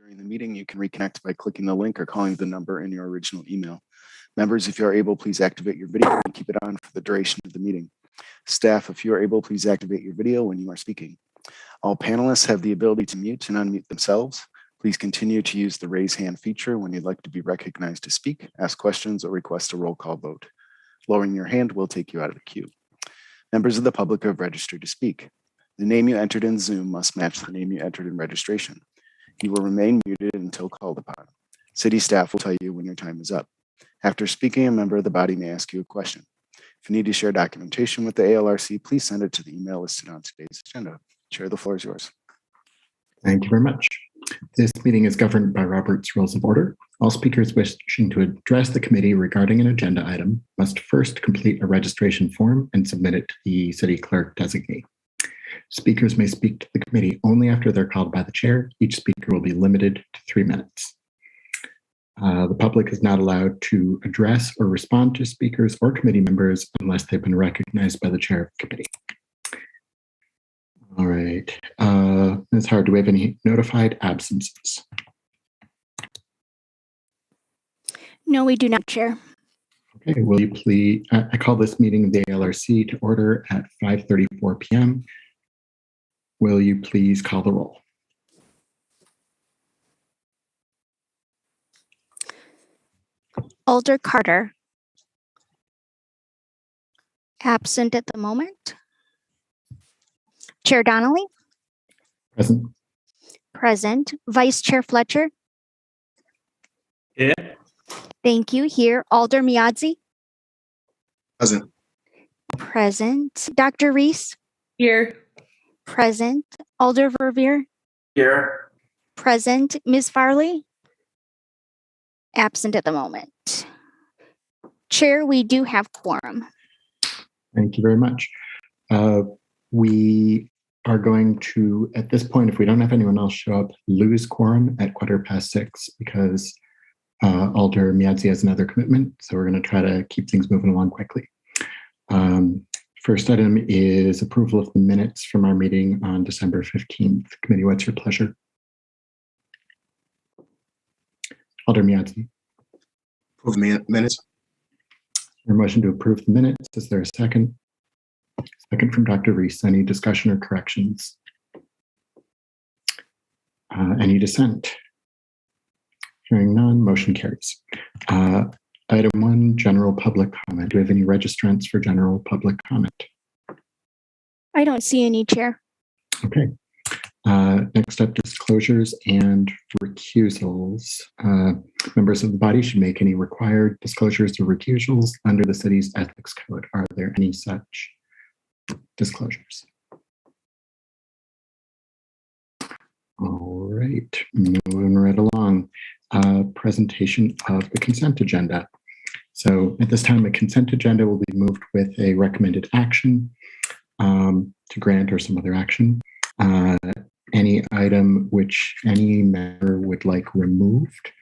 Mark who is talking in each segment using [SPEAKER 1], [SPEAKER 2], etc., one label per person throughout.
[SPEAKER 1] During the meeting, you can reconnect by clicking the link or calling the number in your original email. Members, if you are able, please activate your video and keep it on for the duration of the meeting. Staff, if you are able, please activate your video when you are speaking. All panelists have the ability to mute and unmute themselves. Please continue to use the raise hand feature when you'd like to be recognized to speak, ask questions, or request a roll call vote. Lowering your hand will take you out of the queue. Members of the public who have registered to speak. The name you entered in Zoom must match the name you entered in registration. You will remain muted until called upon. City staff will tell you when your time is up. After speaking, a member of the body may ask you a question. If you need to share documentation with the ALRC, please send it to the email listed on today's agenda. Chair, the floor is yours.
[SPEAKER 2] Thank you very much. This meeting is governed by Robert's Rules of Order. All speakers wishing to address the committee regarding an agenda item must first complete a registration form and submit it to the city clerk designee. Speakers may speak to the committee only after they're called by the chair. Each speaker will be limited to 3 minutes. The public is not allowed to address or respond to speakers or committee members unless they've been recognized by the chair of the committee. All right. Ms. Howard, do we have any notified absences?
[SPEAKER 3] No, we do not, Chair.
[SPEAKER 2] Okay, will you please, I call this meeting of the ALRC to order at 5:34 p.m. Will you please call the roll?
[SPEAKER 3] Alder Carter. Absent at the moment. Chair Donnelly.
[SPEAKER 2] Present.
[SPEAKER 3] Present. Vice Chair Fletcher.
[SPEAKER 4] Yeah.
[SPEAKER 3] Thank you. Here. Alder Miadzi.
[SPEAKER 1] Present.
[SPEAKER 3] Present. Dr. Reese.
[SPEAKER 5] Here.
[SPEAKER 3] Present. Alder Verveer.
[SPEAKER 4] Here.
[SPEAKER 3] Present. Ms. Farley. Absent at the moment. Chair, we do have quorum.
[SPEAKER 2] Thank you very much. We are going to, at this point, if we don't have anyone else show up, lose quorum at 6:15 because Alder Miadzi has another commitment. So we're going to try to keep things moving along quickly. First item is approval of the minutes from our meeting on December 15th. Committee, what's your pleasure? Alder Miadzi.
[SPEAKER 1] Approve the minutes.
[SPEAKER 2] Your motion to approve the minutes. Is there a second? Second from Dr. Reese. Any discussion or corrections? Any dissent? Hearing none, motion carries. Item 1, general public comment. Do we have any registrants for general public comment?
[SPEAKER 3] I don't see any, Chair.
[SPEAKER 2] Okay. Next up, disclosures and recusals. Members of the body should make any required disclosures or recusals under the city's ethics code. Are there any such disclosures? All right, moving right along. Presentation of the consent agenda. So at this time, a consent agenda will be moved with a recommended action to grant or some other action. Any item which any member would like removed,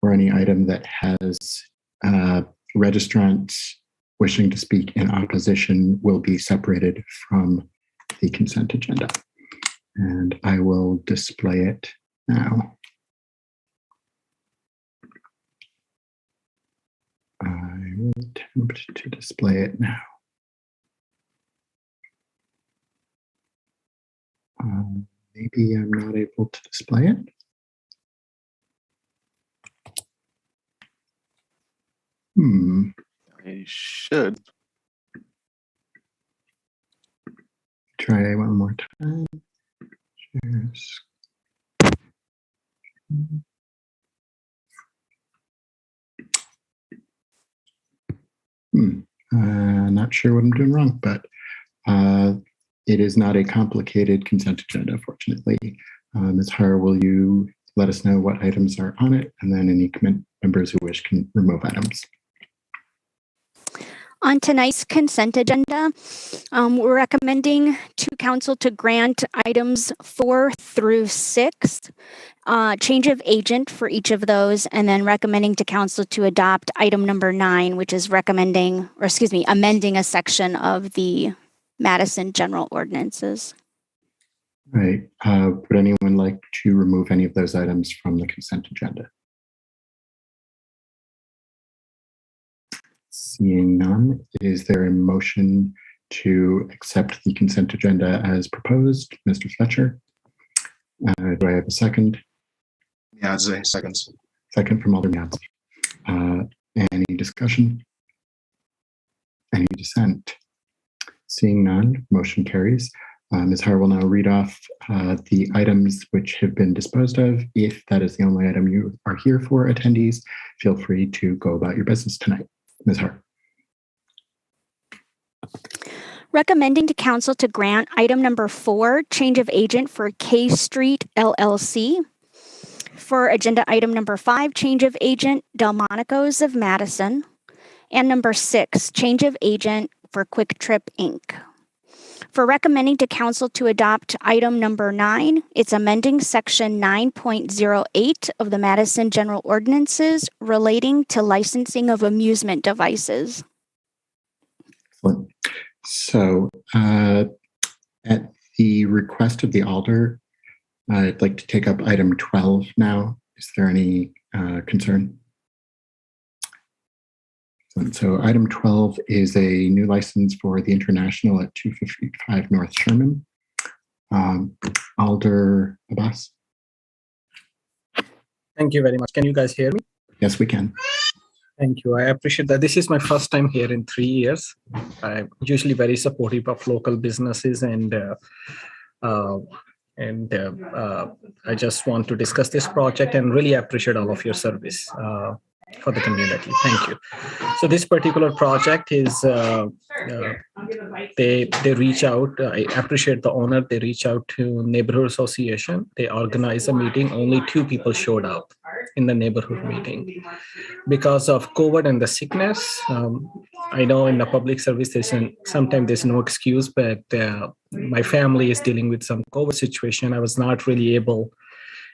[SPEAKER 2] or any item that has registrants wishing to speak in opposition will be separated from the consent agenda. And I will display it now. I will attempt to display it now. Maybe I'm not able to display it.
[SPEAKER 1] I should.
[SPEAKER 2] Try one more time. Cheers. Not sure what I'm doing wrong, but it is not a complicated consent agenda, fortunately. Ms. Har, will you let us know what items are on it, and then any members who wish can remove items.
[SPEAKER 3] On tonight's consent agenda, we're recommending to council to grant items 4 through 6, change of agent for each of those, and then recommending to council to adopt item number 9, which is amending a section of the Madison general ordinances.
[SPEAKER 2] Right. Would anyone like to remove any of those items from the consent agenda? Seeing none, is there a motion to accept the consent agenda as proposed? Mr. Fletcher? Do I have a second?
[SPEAKER 4] Yeah, Zay, seconds.
[SPEAKER 2] Second from Alderman Yance. Any discussion? Any dissent? Seeing none, motion carries. Ms. Har will now read off the items which have been disposed of. If that is the only item you are here for, attendees, feel free to go about your business tonight. Ms. Har.
[SPEAKER 3] Recommending to council to grant item number 4, change of agent for K Street LLC. For agenda item number 5, change of agent Delmonico's of Madison. And number 6, change of agent for Quick Trip Inc. For recommending to council to adopt item number 9, it's amending section 9.08 of the Madison General Ordinances relating to licensing of amusement devices.
[SPEAKER 2] Excellent. So at the request of the Alder, I'd like to take up item 12 now. Is there any concern? So item 12 is a new license for the International at 255 North Sherman. Alder Abbas.
[SPEAKER 5] Thank you very much. Can you guys hear me?
[SPEAKER 2] Yes, we can.
[SPEAKER 5] Thank you. I appreciate that. This is my first time here in 3 years. I'm usually very supportive of local businesses, and I just want to discuss this project and really appreciate all of your service for the community. Thank you. So this particular project is, they reach out. I appreciate the owner. They reach out to neighborhood association. They organize a meeting. Only 2 people showed up in the neighborhood meeting because of COVID and the sickness. I know in the public service, sometimes there's no excuse, but my family is dealing with some COVID situation. I was not really able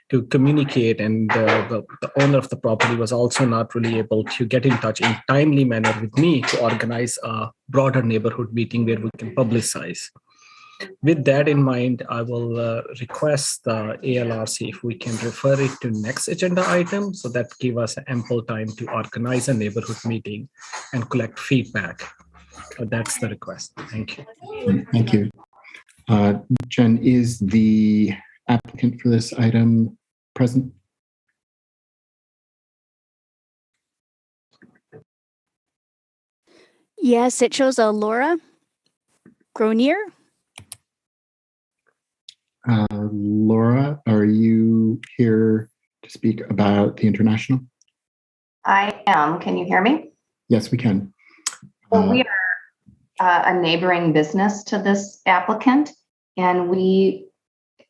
[SPEAKER 5] to communicate, and the owner of the property was also not really able to get in touch in timely manner with me to organize a broader neighborhood meeting where we can publicize. With that in mind, I will request the ALRC if we can refer it to next agenda item, so that give us ample time to organize a neighborhood meeting and collect feedback. That's the request. Thank you.
[SPEAKER 2] Thank you. Jen, is the applicant for this item present?
[SPEAKER 3] Yes, it shows a Laura Gronier.
[SPEAKER 2] Laura, are you here to speak about the International?
[SPEAKER 6] I am. Can you hear me?
[SPEAKER 2] Yes, we can.
[SPEAKER 6] Well, we are a neighboring business to this applicant, and we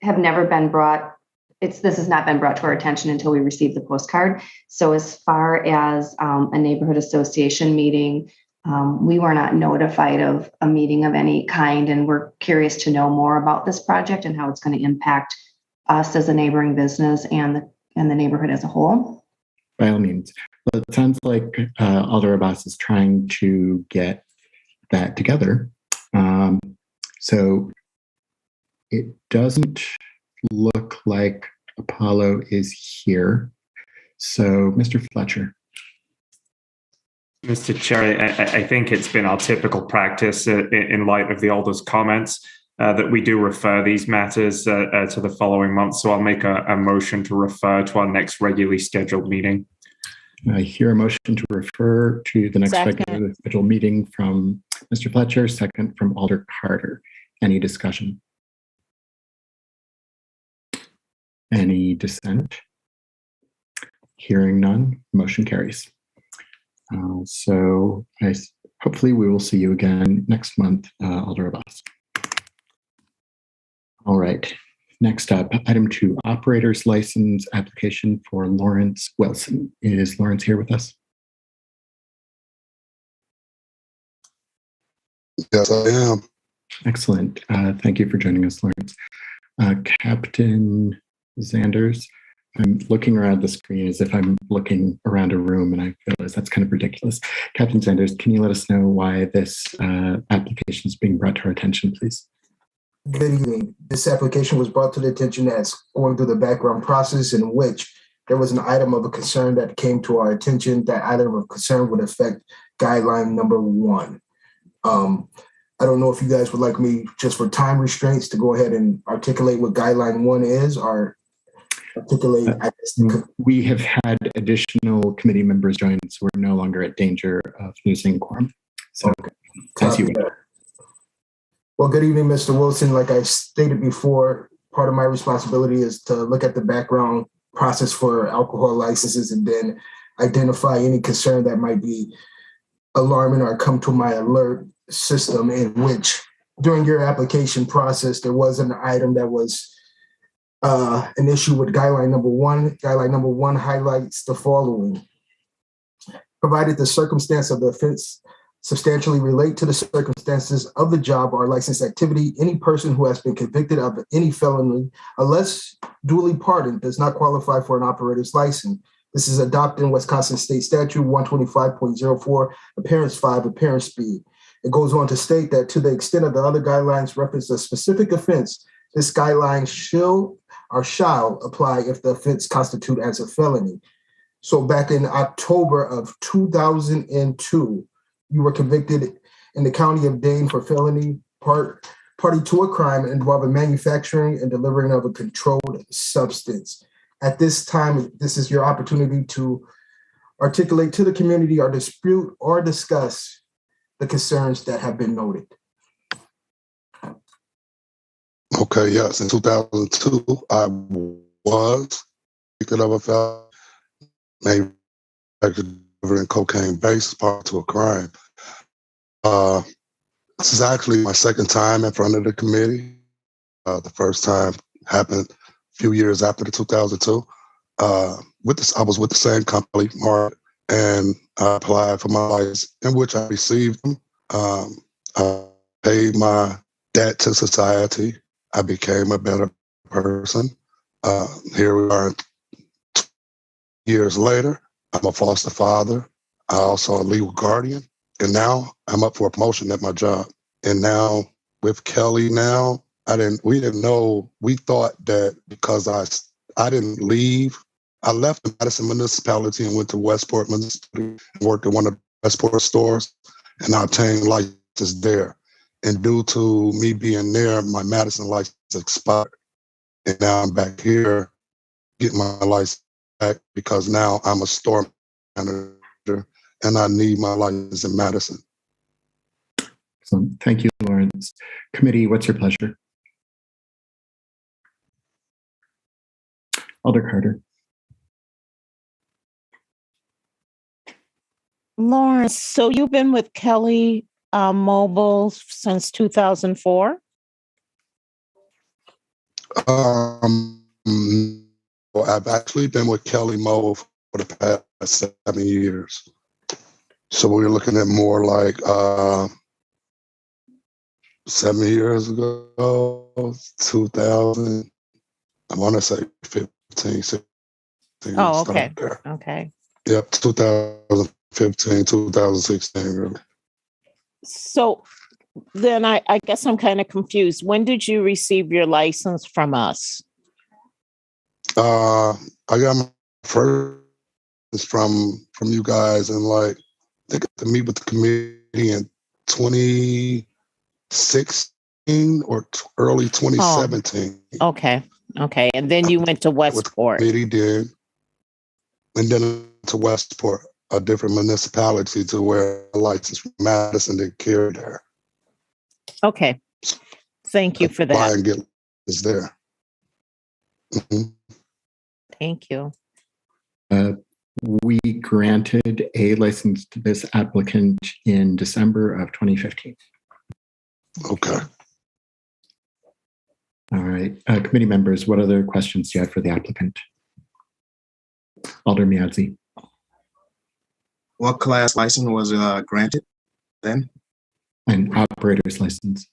[SPEAKER 6] have never been brought, this has not been brought to our attention until we received the postcard. So as far as a neighborhood association meeting, we were not notified of a meeting of any kind, and we're curious to know more about this project and how it's going to impact us as a neighboring business and the neighborhood as a whole.
[SPEAKER 2] By all means. Well, it sounds like Alder Abbas is trying to get that together. So it doesn't look like Apollo is here. So Mr. Fletcher.
[SPEAKER 7] Mr. Chair, I think it's been our typical practice in light of the Alder's comments that we do refer these matters to the following month. So I'll make a motion to refer to our next regularly scheduled meeting.
[SPEAKER 2] I hear a motion to refer to the next regularly scheduled meeting from Mr. Fletcher, second from Alder Carter. Any discussion? Any dissent? Hearing none, motion carries. So hopefully we will see you again next month, Alder Abbas. All right, next up, item 2, operator's license application for Lawrence Wilson. Is Lawrence here with us?
[SPEAKER 4] Yes, I am.
[SPEAKER 2] Excellent. Thank you for joining us, Lawrence. Captain Zanders, I'm looking around the screen as if I'm looking around a room, and I realize that's kind of ridiculous. Captain Zanders, can you let us know why this application is being brought to our attention, please?
[SPEAKER 8] Good evening. This application was brought to the attention as going through the background process in which there was an item of a concern that came to our attention. That item of concern would affect guideline number 1. I don't know if you guys would like me, just for time restraints, to go ahead and articulate what guideline 1 is, or articulate.
[SPEAKER 2] We have had additional committee members join, so we're no longer at danger of losing quorum. So, as you would.
[SPEAKER 8] Well, good evening, Mr. Wilson. Like I stated before, part of my responsibility is to look at the background process for alcohol licenses and then identify any concern that might be alarming or come to my alert system, in which during your application process, there was an item that was an issue with guideline number 1. Guideline number 1 highlights the following: provided the circumstance of the offense substantially relate to the circumstances of the job or licensed activity, any person who has been convicted of any felony, unless duly pardoned, does not qualify for an operator's license. This is adopted in Wisconsin State Statute 125.04, Appearance 5, Appearance B. It goes on to state that to the extent of the other guidelines reference a specific offense, this guideline shall apply if the offense constitute as a felony. So back in October of 2002, you were convicted in the county of Dane for felony party to a crime involving manufacturing and delivering of a controlled substance. At this time, this is your opportunity to articulate to the community or dispute or discuss the concerns that have been noted.
[SPEAKER 4] Okay, yes. In 2002, I was convicted of a felony, manufacturing cocaine base part to a crime. This is actually my second time in front of the committee. The first time happened a few years after the 2002. I was with the same company, Mark, and I applied for my license, in which I received them. I paid my debt to society. I became a better person. Here we are 2 years later. I'm a foster father. I also a legal guardian. And now I'm up for a promotion at my job. And now with Kelly we didn't know, we thought that because I didn't leave, I left the Madison municipality and went to Westport municipality and worked at one of the Westport stores, and I obtained license there. And due to me being there, my Madison license expired. And now I'm back here getting my license back because now I'm a store manager and I need my license in Madison.
[SPEAKER 2] So thank you, Lawrence. Committee, what's your pleasure? Alder Carter.
[SPEAKER 9] Lawrence, so you've been with Kelly Mobile since 2004?
[SPEAKER 4] I've actually been with Kelly Mobile for the past 7 years. So we're looking at more like 7 years ago, 2000, I want to say 15, 16.
[SPEAKER 9] Oh, okay. Okay.
[SPEAKER 4] Yep, 2015, 2016, really.
[SPEAKER 9] So then I guess I'm kind of confused. When did you receive your license from us?
[SPEAKER 4] I got my first from you guys, and like I got to meet with the committee in 2016 or early 2017.
[SPEAKER 9] Oh, okay. And then you went to Westport.
[SPEAKER 4] The committee did, and then to Westport, a different municipality, to where a license from Madison didn't carry there.
[SPEAKER 9] Okay. Thank you for that.
[SPEAKER 4] Buy and get is there. Mm-hmm.
[SPEAKER 9] Thank you.
[SPEAKER 2] We granted a license to this applicant in December of 2015.
[SPEAKER 4] Okay.
[SPEAKER 2] All right. Committee members, what other questions do you have for the applicant? Alder Miadzi.
[SPEAKER 10] What class license was granted then?
[SPEAKER 2] An operator's license.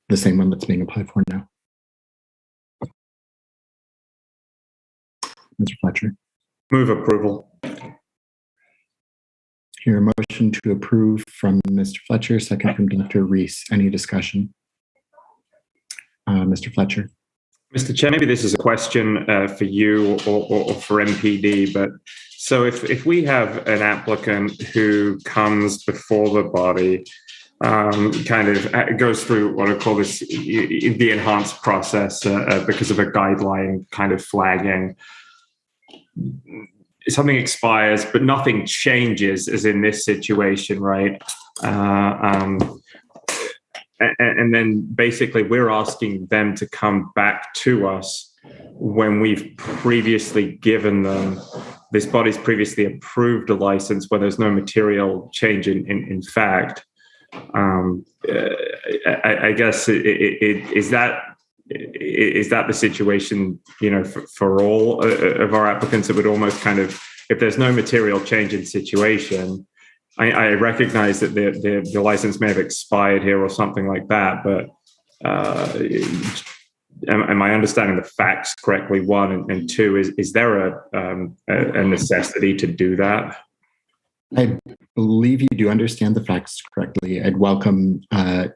[SPEAKER 2] The same one that's being applied for now. Mr. Fletcher.
[SPEAKER 7] Move approval.
[SPEAKER 2] Hear a motion to approve from Mr. Fletcher, second from Dr. Reese. Any discussion? Mr. Fletcher.
[SPEAKER 7] Mr. Chair, maybe this is a question for you or for MPD, but so if we have an applicant who comes before the body, kind of goes through what I call this, the enhanced process because of a guideline kind of flagging, something expires, but nothing changes, as in this situation, right? And then basically we're asking them to come back to us when we've previously given them, this body's previously approved a license where there's no material change in fact. I guess is that the situation, for all of our applicants? It would almost kind of, if there's no material change in situation, I recognize that the license may have expired here or something like that, but am I understanding the facts correctly? One, and two, is there a necessity to do that?
[SPEAKER 2] I believe you do understand the facts correctly. I'd welcome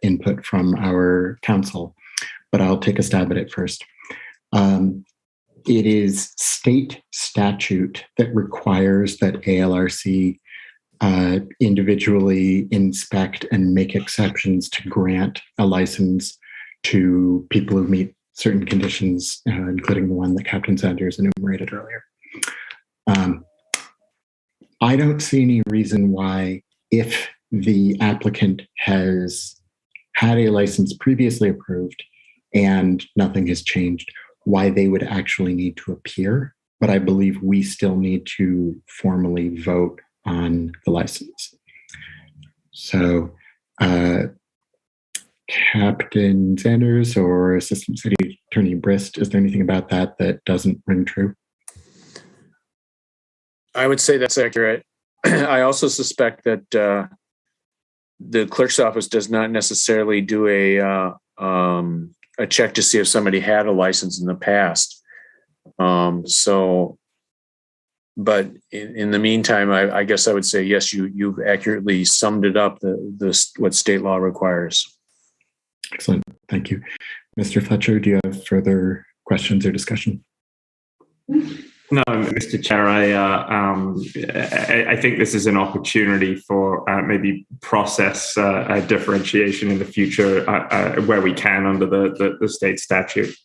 [SPEAKER 2] input from our counsel, but I'll take a stab at it first. It is state statute that requires that ALRC individually inspect and make exceptions to grant a license to people who meet certain conditions, including the one that Captain Sanders enumerated earlier. I don't see any reason why, if the applicant has had a license previously approved and nothing has changed, why they would actually need to appear. But I believe we still need to formally vote on the license. So, Captain Sanders or Assistant City Attorney Brist, is there anything about that doesn't ring true?
[SPEAKER 11] I would say that's accurate. I also suspect that the clerk's office does not necessarily do a check to see if somebody had a license in the past. But in the meantime, I guess I would say, yes, you've accurately summed it up, what state law requires.
[SPEAKER 2] Excellent. Thank you. Mr. Fletcher, do you have further questions or discussion?
[SPEAKER 7] No, Mr. Chair, I think this is an opportunity for maybe process differentiation in the future where we can under the state statute.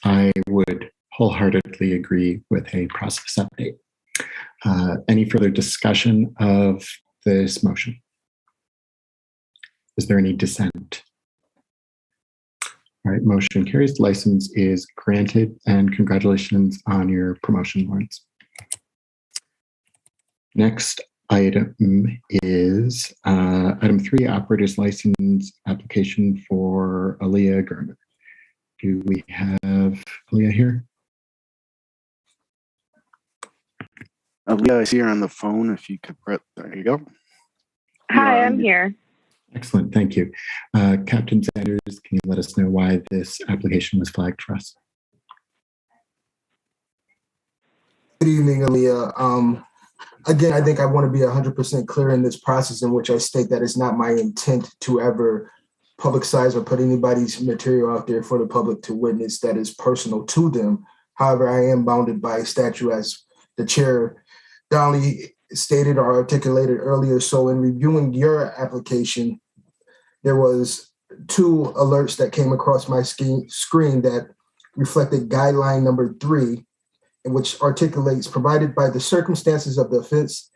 [SPEAKER 2] I would wholeheartedly agree with a process update. Any further discussion of this motion? Is there any dissent? All right, motion carries. License is granted, and congratulations on your promotion, Lawrence. Next item is item 3, operator's license application for Aaliyah Gurman. Do we have Aaliyah here?
[SPEAKER 1] Aaliyah, I see her on the phone. If you could, there you go.
[SPEAKER 12] Hi, I'm here.
[SPEAKER 2] Excellent, thank you. Captain Sanders, can you let us know why this application was flagged for us?
[SPEAKER 8] Good evening, Aaliyah. Again, I think I want to be 100% clear in this process in which I state that it's not my intent to ever publicize or put anybody's material out there for the public to witness that is personal to them. However, I am bounded by statute, as the chair Donnelly stated or articulated earlier. So in reviewing your application, there was 2 alerts that came across my screen that reflected guideline number 3, in which articulates, provided by the circumstances of the offense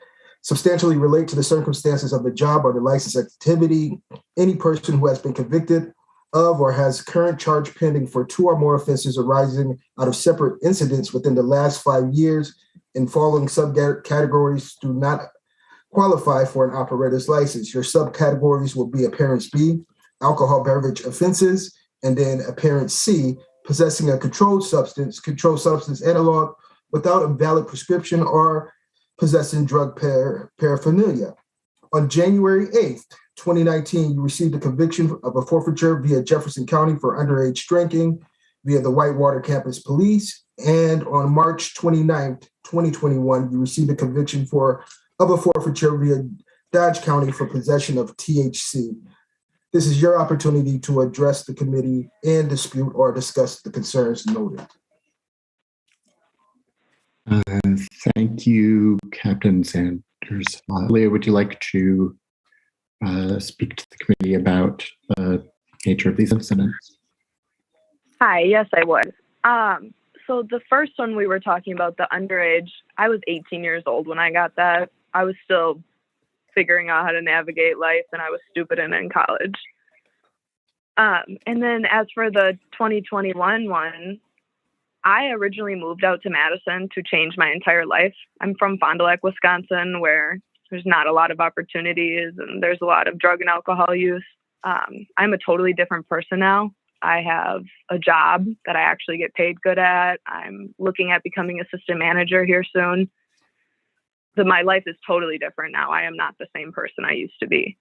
[SPEAKER 8] substantially relate to the circumstances of the job or the license activity, any person who has been convicted of or has current charge pending for 2 or more offenses arising out of separate incidents within the last 5 years in following subcategories do not qualify for an operator's license. Your subcategories will be appearance B, alcohol beverage offenses, and then appearance C, possessing a controlled substance analog without a valid prescription or possessing drug paraphernalia. On January 8th, 2019, you received a conviction of a forfeiture via Jefferson County for underage drinking via the Whitewater Campus Police. And on March 29th, 2021, you received a conviction for of a forfeiture via Dodge County for possession of THC. This is your opportunity to address the committee and dispute or discuss the concerns noted.
[SPEAKER 2] Thank you, Captain Sanders. Leah, would you like to speak to the committee about the nature of these incidents?
[SPEAKER 12] Hi, yes, I would. So the first one we were talking about, the underage, I was 18 years old when I got that. I was still figuring out how to navigate life, and I was stupid and in college. And then as for the 2021 one, I originally moved out to Madison to change my entire life. I'm from Fond du Lac, Wisconsin, where there's not a lot of opportunities and there's a lot of drug and alcohol use. I'm a totally different person now. I have a job that I actually get paid good at. I'm looking at becoming assistant manager here soon. My life is totally different now. I am not the same person I used to be.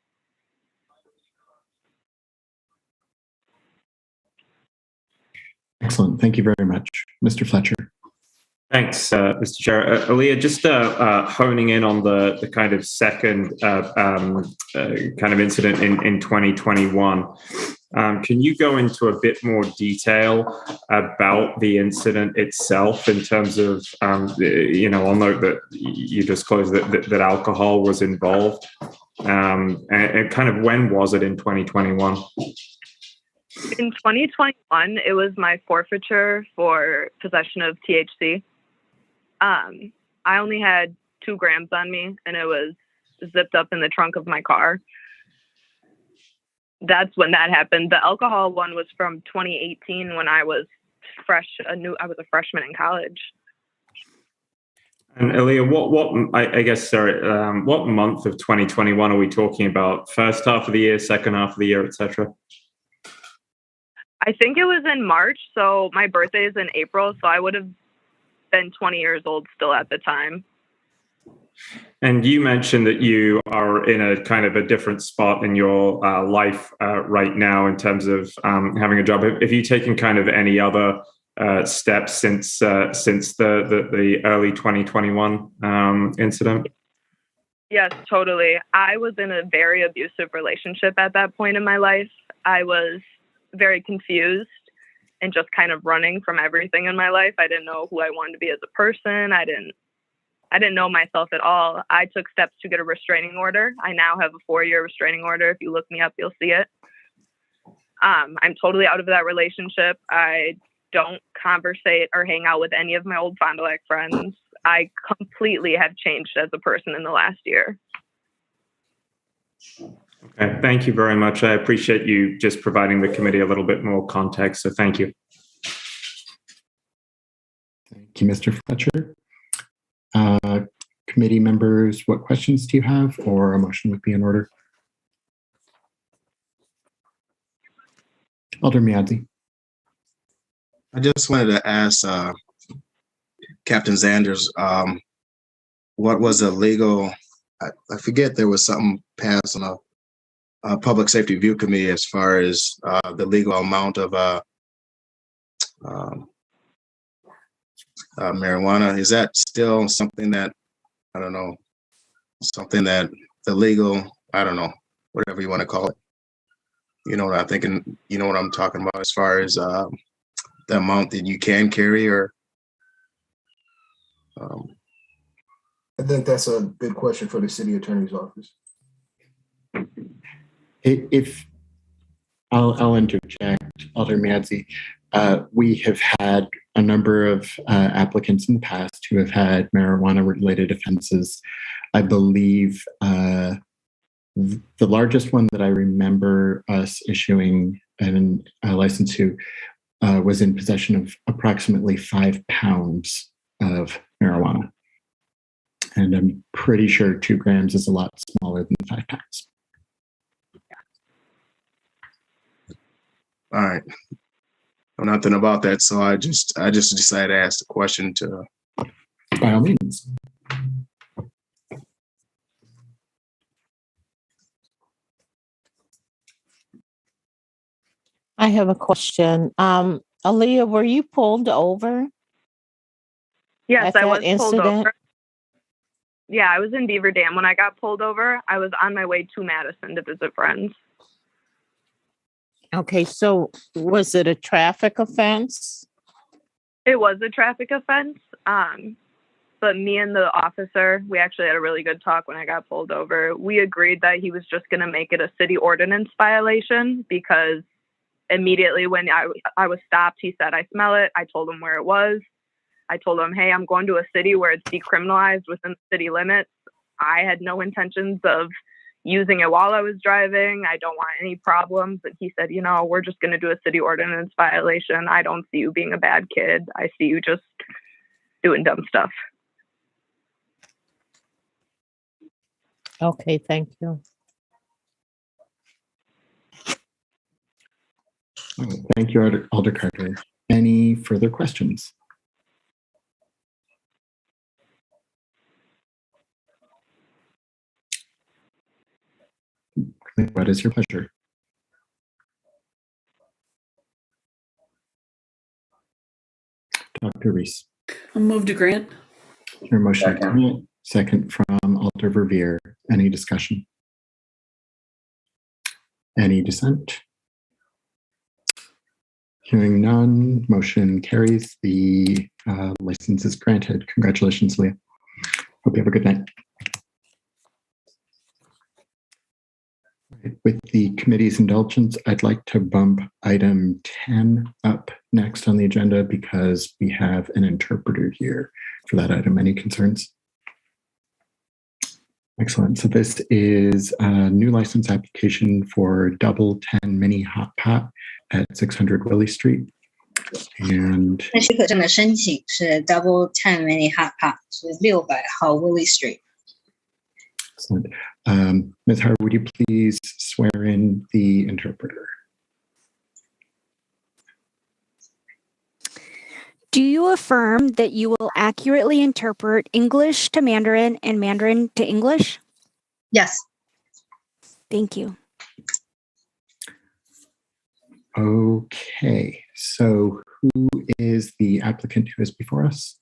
[SPEAKER 2] Excellent. Thank you very much. Mr. Fletcher.
[SPEAKER 7] Thanks, Mr. Chair. Aaliyah, just honing in on the kind of second kind of incident in 2021. Can you go into a bit more detail about the incident itself in terms of, I'll note that you disclosed that alcohol was involved. And kind of when was it in 2021?
[SPEAKER 12] In 2021, it was my forfeiture for possession of THC. I only had 2 grams on me, and it was zipped up in the trunk of my car. That's when that happened. The alcohol one was from 2018 when I was I was a freshman in college.
[SPEAKER 7] And Aaliyah, what month of 2021 are we talking about? First half of the year, second half of the year, etc.?
[SPEAKER 12] I think it was in March, so my birthday is in April, so I would have been 20 years old still at the time.
[SPEAKER 7] And you mentioned that you are in a kind of a different spot in your life right now in terms of having a job. Have you taken kind of any other steps since the early 2021 incident?
[SPEAKER 12] Yes, totally. I was in a very abusive relationship at that point in my life. I was very confused and just kind of running from everything in my life. I didn't know who I wanted to be as a person. I didn't know myself at all. I took steps to get a restraining order. I now have a 4-year restraining order. If you look me up, you'll see it. I'm totally out of that relationship. I don't conversate or hang out with any of my old Fond du Lac friends. I completely have changed as a person in the last year.
[SPEAKER 7] Okay, thank you very much. I appreciate you just providing the committee a little bit more context, so thank you.
[SPEAKER 2] Thank you, Mr. Fletcher. Committee members, what questions do you have, or a motion would be in order? Alderman Miadzi.
[SPEAKER 10] I just wanted to ask Captain Sanders, what was the legal, I forget, there was something passed on a public safety review committee as far as the legal amount of marijuana. Is that still something that, I don't know, something that the legal, I don't know, whatever you want to call it. You know what I'm thinking, you know what I'm talking about as far as the amount that you can carry, or?
[SPEAKER 8] I think that's a good question for the city attorney's office.
[SPEAKER 2] If I'll interject, Alderman Miadzi. We have had a number of applicants in the past who have had marijuana-related offenses. I believe the largest one that I remember us issuing a license to was in possession of approximately 5 pounds of marijuana. And I'm pretty sure 2 grams is a lot smaller than 5 pounds.
[SPEAKER 10] All right. Know nothing about that, so I just decided to ask the question to.
[SPEAKER 2] By all means.
[SPEAKER 9] I have a question. Aaliyah, were you pulled over?
[SPEAKER 12] Yes, I was pulled over. Yeah, I was in Beaver Dam when I got pulled over. I was on my way to Madison to visit friends.
[SPEAKER 9] Okay, so was it a traffic offense?
[SPEAKER 12] It was a traffic offense. But me and the officer, we actually had a really good talk when I got pulled over. We agreed that he was just going to make it a city ordinance violation because immediately when I was stopped, he said, I smell it. I told him where it was. I told him, hey, I'm going to a city where it's decriminalized within the city limits. I had no intentions of using it while I was driving. I don't want any problems. And he said, we're just going to do a city ordinance violation. I don't see you being a bad kid. I see you just doing dumb stuff.
[SPEAKER 9] Okay, thank you.
[SPEAKER 2] Thank you, Alder Carter. Any further questions? What is your pleasure? Dr. Reese.
[SPEAKER 13] I'll move to grant.
[SPEAKER 2] Your motion to grant, second from Alder Verveer. Any discussion? Any dissent? Hearing none, motion carries. The license is granted. Congratulations, Leah. Hope you have a good night. With the committee's indulgence, I'd like to bump item 10 up next on the agenda because we have an interpreter here for that item. Any concerns? Excellent. So this is a new license application for Double 10 Mini Hot Pot at 600 Willie Street. And
[SPEAKER 14] 许可证的申请是 Double 10 Mini Hot Pot 是600号 Willie Street。
[SPEAKER 2] Excellent. Ms. Hart, would you please swear in the interpreter?
[SPEAKER 3] Do you affirm that you will accurately interpret English to Mandarin and Mandarin to English?
[SPEAKER 14] Yes.
[SPEAKER 3] Thank you.
[SPEAKER 2] Okay, so who is the applicant who is before us?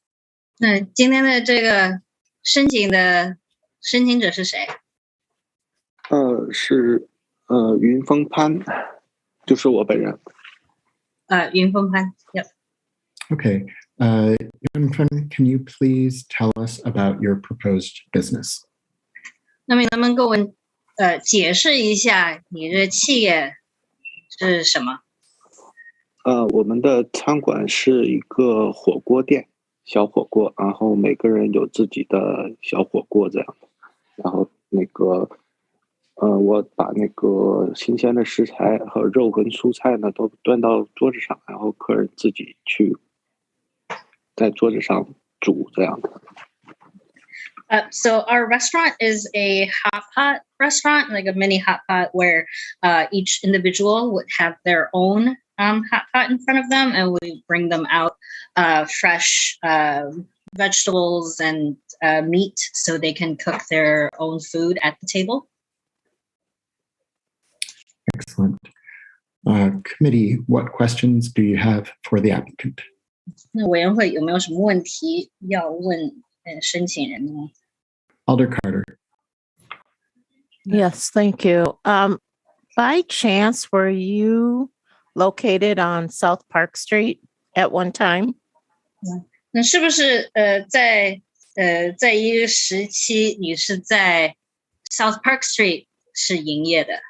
[SPEAKER 14] 那今天的这个申请的申请者是谁？
[SPEAKER 15] 是云峰潘，就是我本人。
[SPEAKER 14] 云峰潘。Yep.
[SPEAKER 2] Okay. Yunfen, can you please tell us about your proposed business?
[SPEAKER 14] 那么能不能给我们解释一下你这企业是什么？
[SPEAKER 15] 我们的餐馆是一个火锅店，小火锅，然后每个人有自己的小火锅这样的。然后我把那个新鲜的食材和肉跟蔬菜呢都端到桌子上，然后客人自己去在桌子上煮这样的。
[SPEAKER 14] So our restaurant is a hot pot restaurant, like a mini hot pot where each individual would have their own hot pot in front of them, and we bring them out fresh vegetables and meat so they can cook their own food at the table.
[SPEAKER 2] Excellent. Committee, what questions do you have for the applicant?
[SPEAKER 14] 那委员会有没有什么问题要问申请人呢？
[SPEAKER 2] Alder Carter.
[SPEAKER 9] Yes, thank you. By chance, were you located on South Park Street at one time?
[SPEAKER 14] 那是不是在一个时期你是在 South Park Street 是营业的？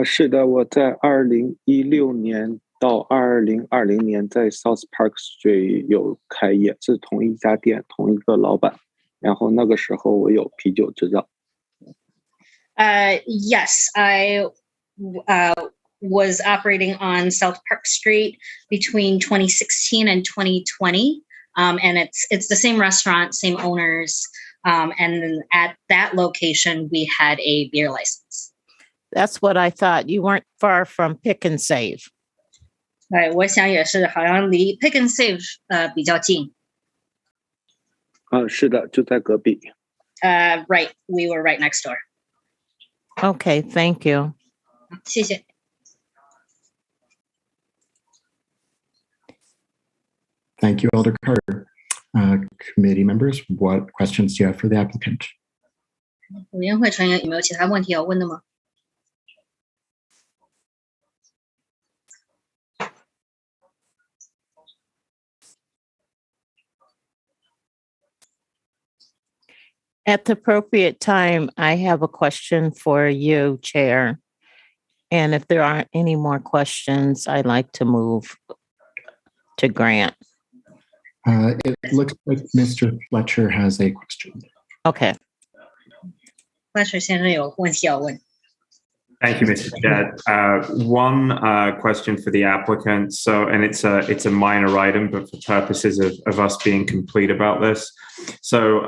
[SPEAKER 15] 是的，我在2016年到2020年在 South Park Street 有开业，是同一家店，同一个老板。然后那个时候我有啤酒执照。
[SPEAKER 14] Yes, I was operating on South Park Street between 2016 and 2020, and it's the same restaurant, same owners, and then at that location we had a beer license.
[SPEAKER 9] That's what I thought. You weren't far from Pick and Save.
[SPEAKER 14] 我想也是，好像离 Pick and Save 比较近。
[SPEAKER 15] 是的，就在隔壁。
[SPEAKER 14] Right, we were right next door.
[SPEAKER 9] Okay, thank you.
[SPEAKER 14] 谢谢。
[SPEAKER 2] Thank you, Alder Carter. Committee members, what questions do you have for the applicant?
[SPEAKER 14] 委员会成员有没有其他问题要问的吗？
[SPEAKER 9] At the appropriate time, I have a question for you, Chair. And if there aren't any more questions, I'd like to move to grant.
[SPEAKER 2] It looks like Mr. Fletcher has a question.
[SPEAKER 9] Okay.
[SPEAKER 14] Fletcher 先生有问题要问。
[SPEAKER 7] Thank you, Mr. Chair. One question for the applicant. So, and it's a minor item, but for purposes of us being complete about this. So,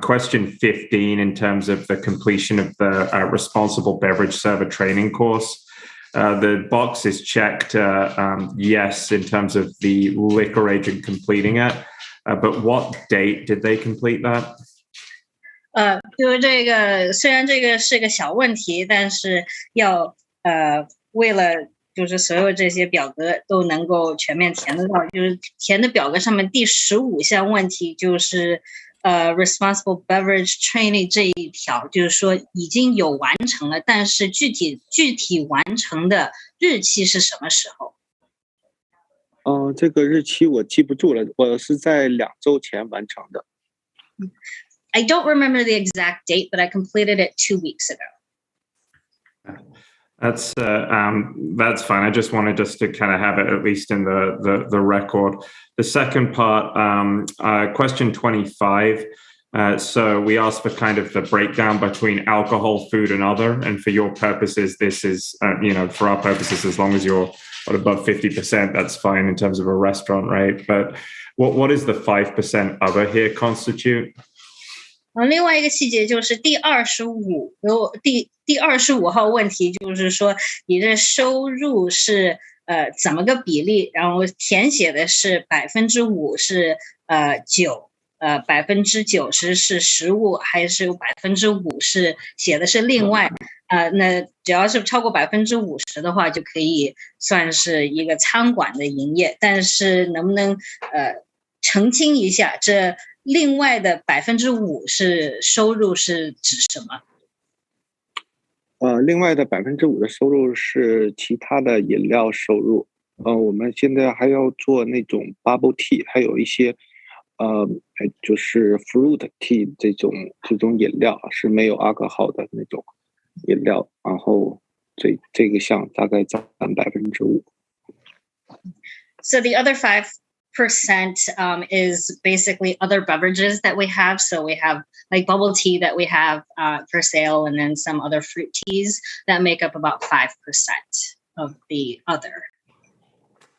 [SPEAKER 7] question 15 in terms of the completion of the responsible beverage server training course. The box is checked yes in terms of the liquor agent completing it, but what date did they complete that?
[SPEAKER 14] 就是这个，虽然这个是个小问题，但是要为了就是所有这些表格都能够全面填得到，就是填的表格上面第15项问题就是responsible beverage training 这一条，就是说已经有完成了，但是具体完成的日期是什么时候？
[SPEAKER 15] 这个日期我记不住了，我是在2周前完成的。
[SPEAKER 14] I don't remember the exact date, but I completed it 2 weeks ago.
[SPEAKER 7] That's fine. I just wanted us to kind of have it at least in the record. The second part, question 25. So we asked for kind of the breakdown between alcohol, food, and other. And for your purposes, this is, for our purposes, as long as you're above 50%, that's fine in terms of a restaurant, right? But what is the 5% other here constitute?
[SPEAKER 14] 另外一个细节就是第25号问题，就是说你的收入是怎么个比例？然后填写的是5%是90%是食物，还是5%是写的是另外？那只要是超过50%的话，就可以算是一个餐馆的营业。但是能不能澄清一下这？另外的5%是收入是指什么？
[SPEAKER 15] 另外的5%的收入是其他的饮料收入。我们现在还要做那种 bubble tea， 还有一些就是 fruit tea 这种饮料是没有 alcohol 的那种饮料，然后这个项大概占5%。
[SPEAKER 14] So the other 5% is basically other beverages that we have. So we have like bubble tea that we have for sale, and then some other fruit teas that make up about 5% of the other.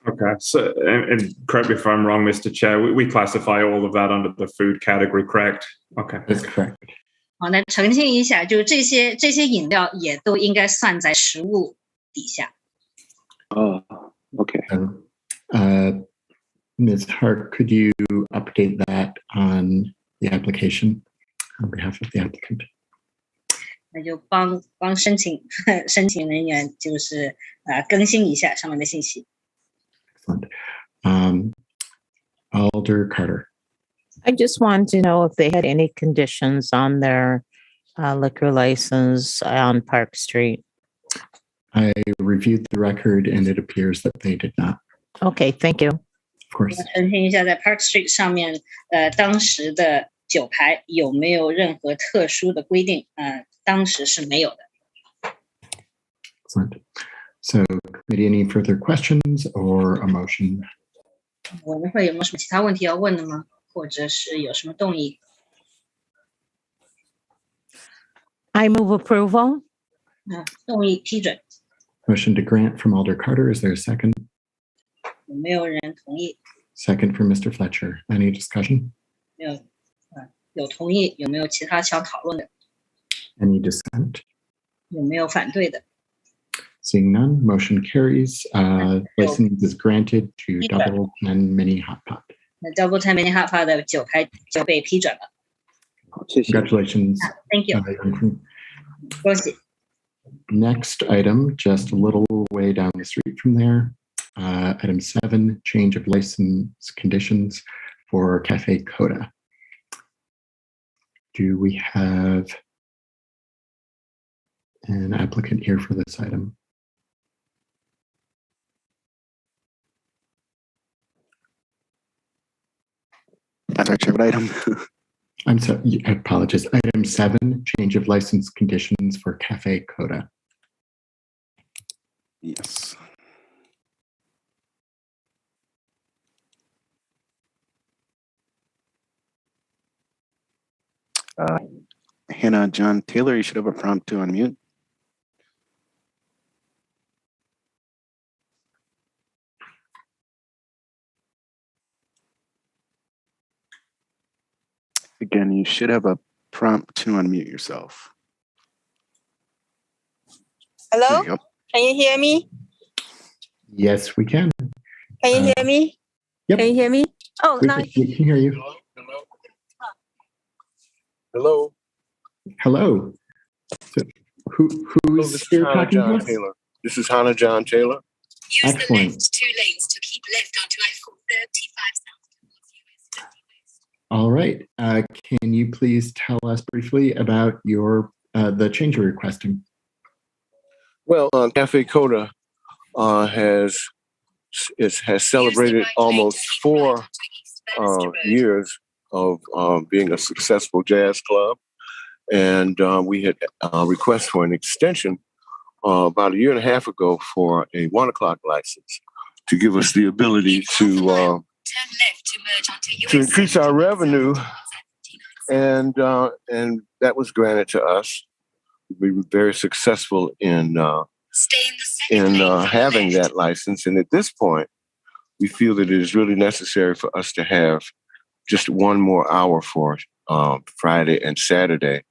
[SPEAKER 7] Okay, so and correct me if I'm wrong, Mr. Chair, we classify all of that under the food category, correct? Okay,
[SPEAKER 2] that's correct.
[SPEAKER 14] 好，那澄清一下，就这些饮料也都应该算在食物底下。
[SPEAKER 15] Okay.
[SPEAKER 2] Ms. Hart, could you update that on the application on behalf of the applicant?
[SPEAKER 14] 那就帮申请人员就是更新一下上面的信息。
[SPEAKER 2] Excellent. Alder Carter.
[SPEAKER 9] I just wanted to know if they had any conditions on their liquor license on Park Street.
[SPEAKER 2] I reviewed the record and it appears that they did not.
[SPEAKER 9] Okay, thank you.
[SPEAKER 2] Of course.
[SPEAKER 14] 澄清一下，在 Park Street 上面，当时的酒牌有没有任何特殊的规定？当时是没有的。
[SPEAKER 2] Excellent. So, committee, any further questions or a motion?
[SPEAKER 14] 委员会有没有什么其他问题要问的吗？或者是有什么动议？
[SPEAKER 9] I move approval.
[SPEAKER 14] 动议批准。
[SPEAKER 2] Motion to grant from Alder Carter. Is there a second?
[SPEAKER 14] 有没有人同意？
[SPEAKER 2] Second from Mr. Fletcher. Any discussion?
[SPEAKER 14] 有同意，有没有其他想讨论的？
[SPEAKER 2] Any dissent?
[SPEAKER 14] 有没有反对的？
[SPEAKER 2] Seeing none, motion carries. License is granted to Double 10 Mini Hot Pot.
[SPEAKER 14] 那 Double 10 Mini Hot Pot 的酒牌就被批准了。
[SPEAKER 15] 好，谢谢。
[SPEAKER 2] Congratulations.
[SPEAKER 14] Thank you. 恭喜。
[SPEAKER 2] Next item, just a little way down the street from there. Item 7, change of license conditions for Cafe Coda. Do we have an applicant here for this item?
[SPEAKER 1] I'm sorry, Chair, what item?
[SPEAKER 2] I'm sorry, I apologize. Item 7, change of license conditions for Cafe Coda.
[SPEAKER 1] Yes. Hannah John Taylor, you should have a prompt to unmute. Again, you should have a prompt to unmute yourself.
[SPEAKER 13] Hello?
[SPEAKER 1] There you go.
[SPEAKER 13] Can you hear me?
[SPEAKER 2] Yes, we can.
[SPEAKER 13] Can you hear me?
[SPEAKER 2] Yep.
[SPEAKER 13] Can you hear me? Oh,
[SPEAKER 2] We
[SPEAKER 13] now
[SPEAKER 2] can hear you.
[SPEAKER 16] Hello.
[SPEAKER 2] Hello. So who's
[SPEAKER 16] This is
[SPEAKER 2] here
[SPEAKER 16] Hannah
[SPEAKER 2] talking to
[SPEAKER 16] John
[SPEAKER 2] us?
[SPEAKER 16] Taylor. This is Hannah John Taylor.
[SPEAKER 2] Excellent.
[SPEAKER 17] 2 lanes to keep left onto I-435 south.
[SPEAKER 2] All right. Can you please tell us briefly about your the change you're requesting?
[SPEAKER 16] Well, Cafe Coda has celebrated almost 4 years of being a successful jazz club, and we had requested for an extension about a year and a half ago for a 1 o'clock license to give us the ability to increase our revenue, and that was granted to us. We were very successful in having that license, and at this point, we feel that it is really necessary for us to have just 1 more hour for Friday and Saturday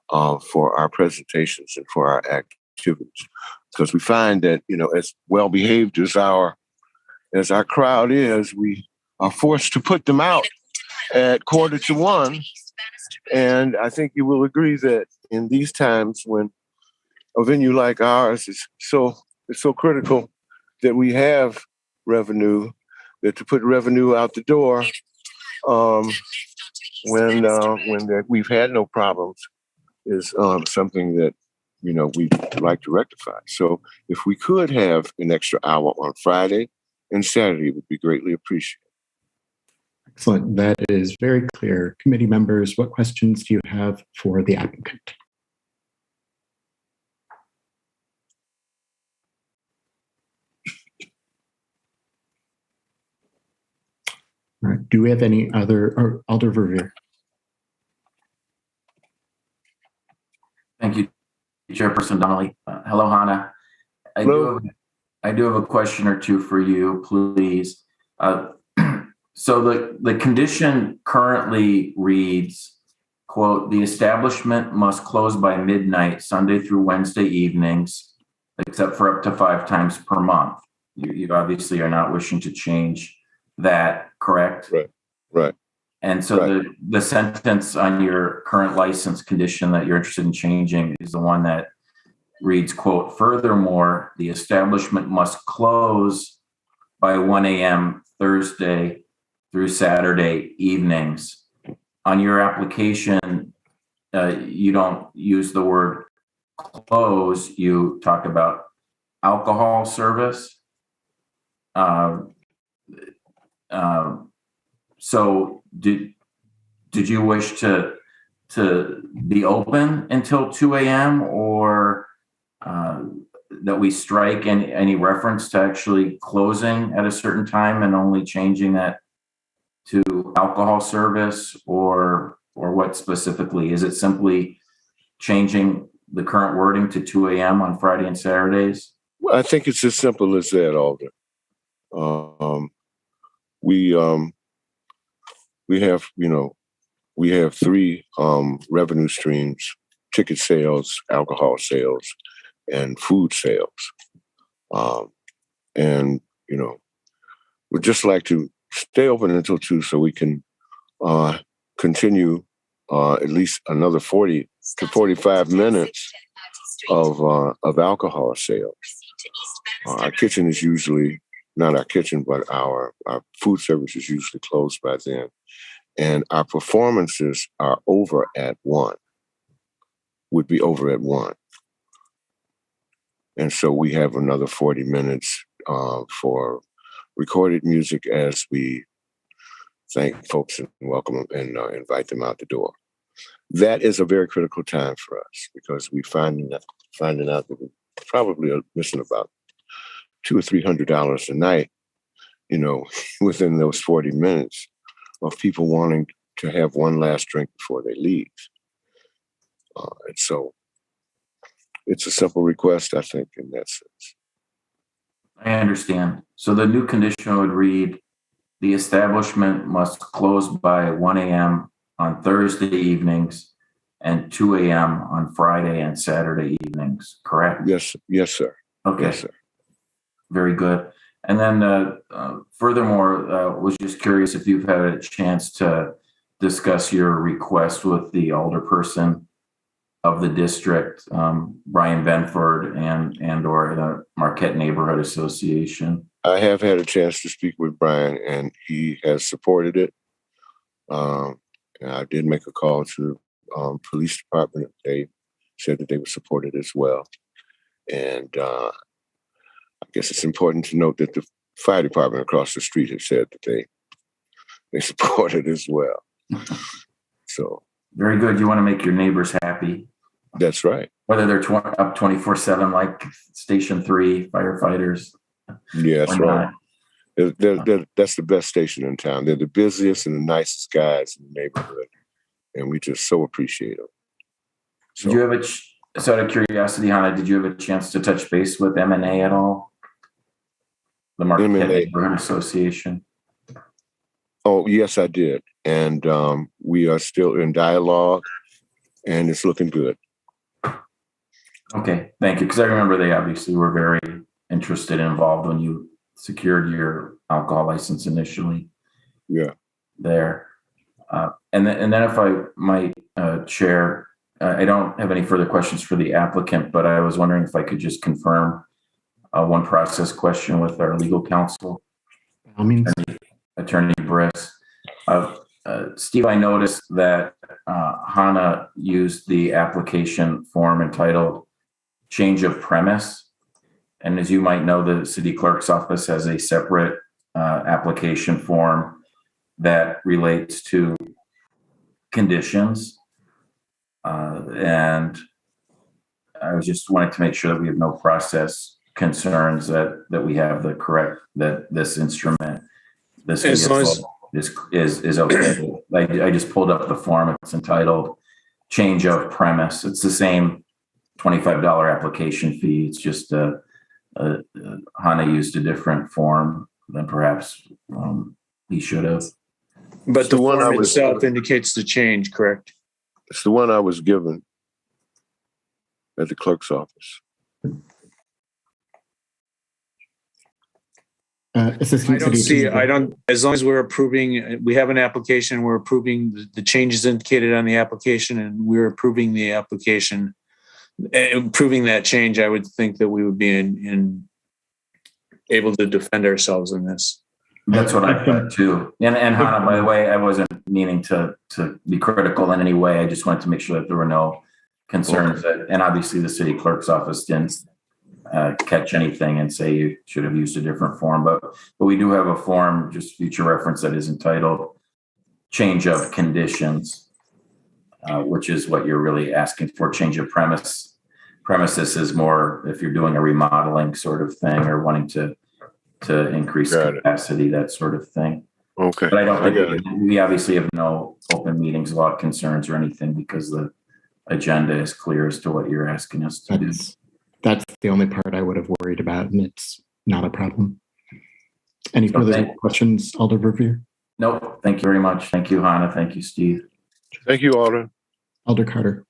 [SPEAKER 16] for our presentations and for our activities, because we find that, you know, as well behaved as our crowd is, we are forced to put them out at 1:45. And I think you will agree that in these times when a venue like ours is so critical that we have revenue, that to put revenue out the door when we've had no problems is something that, you know, we'd like to rectify. So if we could have an extra hour on Friday and Saturday, it would be greatly appreciated.
[SPEAKER 2] Excellent. That is very clear. Committee members, what questions do you have for the applicant? All right. Do we have any other, or Alder Verveer?
[SPEAKER 18] Thank you, Chairperson Donnelly. Hello, Hannah. I do have a question or two for you, please. So the condition currently reads, quote, "The establishment must close by midnight, Sunday through Wednesday evenings, except for up to 5 times per month." You obviously are not wishing to change that, correct?
[SPEAKER 16] Right.
[SPEAKER 18] And so the sentence on your current license condition that you're interested in changing is the one that reads, quote, "Furthermore, the establishment must close by 1 a.m. Thursday through Saturday evenings." On your application, you don't use the word close, you talk about alcohol service. So did you wish to be open until 2 a.m. or that we strike any reference to actually closing at a certain time and only changing that to alcohol service, or what specifically? Is it simply changing the current wording to 2 a.m. on Friday and Saturdays?
[SPEAKER 16] Well, I think it's as simple as that, Alder. We have 3 revenue streams: ticket sales, alcohol sales, and food sales. And, you know, we'd just like to stay open until 2 so we can continue at least another 40 to 45 minutes of alcohol sales. Our kitchen is usually not our kitchen, but our food service is usually closed by then. And our performances are over at 1, would be over at 1. And so we have another 40 minutes for recorded music as we thank folks and welcome them and invite them out the door. That is a very critical time for us because we're finding out that we probably are missing about $200 or $300 a night, within those 40 minutes of people wanting to have one last drink before they leave. And so it's a simple request, I think, in that sense.
[SPEAKER 18] I understand. So the new condition would read, the establishment must close by 1 a.m. on Thursday evenings and 2 a.m. on Friday and Saturday evenings, correct?
[SPEAKER 16] Yes, sir.
[SPEAKER 18] Okay.
[SPEAKER 16] Yes, sir.
[SPEAKER 18] Very good. And then furthermore, was just curious if you've had a chance to discuss your request with the alderperson of the district, Brian Benford, and or the Marquette Neighborhood Association.
[SPEAKER 16] I have had a chance to speak with Brian, and he has supported it. And I did make a call to the police department. They said that they would support it as well. And I guess it's important to note that the fire department across the street has said that they support it as well. So
[SPEAKER 18] very good. You want to make your neighbors happy.
[SPEAKER 16] That's right.
[SPEAKER 18] Whether they're up 24/7 like Station 3 firefighters.
[SPEAKER 16] Yeah, that's right. That's the best station in town. They're the busiest and the nicest guys in the neighborhood, and we just so appreciate them. So,
[SPEAKER 18] did you have out of curiosity, Hannah, did you have a chance to touch base with M&A at all? The Marquette Neighborhood Association.
[SPEAKER 16] Oh, yes, I did. And we are still in dialogue, and it's looking good.
[SPEAKER 18] Okay, thank you. Because I remember they obviously were very interested and involved when you secured your alcohol license initially.
[SPEAKER 16] Yeah.
[SPEAKER 18] There. And then if I might, Chair, I don't have any further questions for the applicant, but I was wondering if I could just confirm one process question with our legal counsel.
[SPEAKER 2] By all means.
[SPEAKER 18] Attorney Briss. Steve, I noticed that Hannah used the application form entitled Change of Premise. And as you might know, the city clerk's office has a separate application form that relates to conditions. And I was just wanting to make sure that we have no process concerns, that we have the correct, that this instrument, this is okay. I just pulled up the form. It's entitled Change of Premise. It's the same $25 application fee. It's just Hannah used a different form than perhaps he should have.
[SPEAKER 11] But the form itself indicates the change, correct?
[SPEAKER 16] It's the one I was given at the clerk's office.
[SPEAKER 11] As long as we're approving, we have an application, we're approving the changes indicated on the application, and we're approving the application, approving that change, I would think that we would be able to defend ourselves in this.
[SPEAKER 18] That's what I thought too. And Hannah, by the way, I wasn't meaning to be critical in any way. I just wanted to make sure that there were no concerns and obviously the city clerk's office didn't catch anything and say you should have used a different form, but we do have a form, just future reference, that is entitled Change of Conditions, which is what you're really asking for. Change of premises is more if you're doing a remodeling sort of thing or wanting to increase capacity, that sort of thing.
[SPEAKER 16] Okay.
[SPEAKER 18] But I don't think we obviously have no open meetings law concerns or anything because the agenda is clear as to what you're asking us to do.
[SPEAKER 2] That's the only part I would have worried about, and it's not a problem. Any further questions, Alder Verveer?
[SPEAKER 18] Nope. Thank you very much. Thank you, Hannah. Thank you, Steve.
[SPEAKER 16] Thank you, Alder.
[SPEAKER 2] Alder Carter.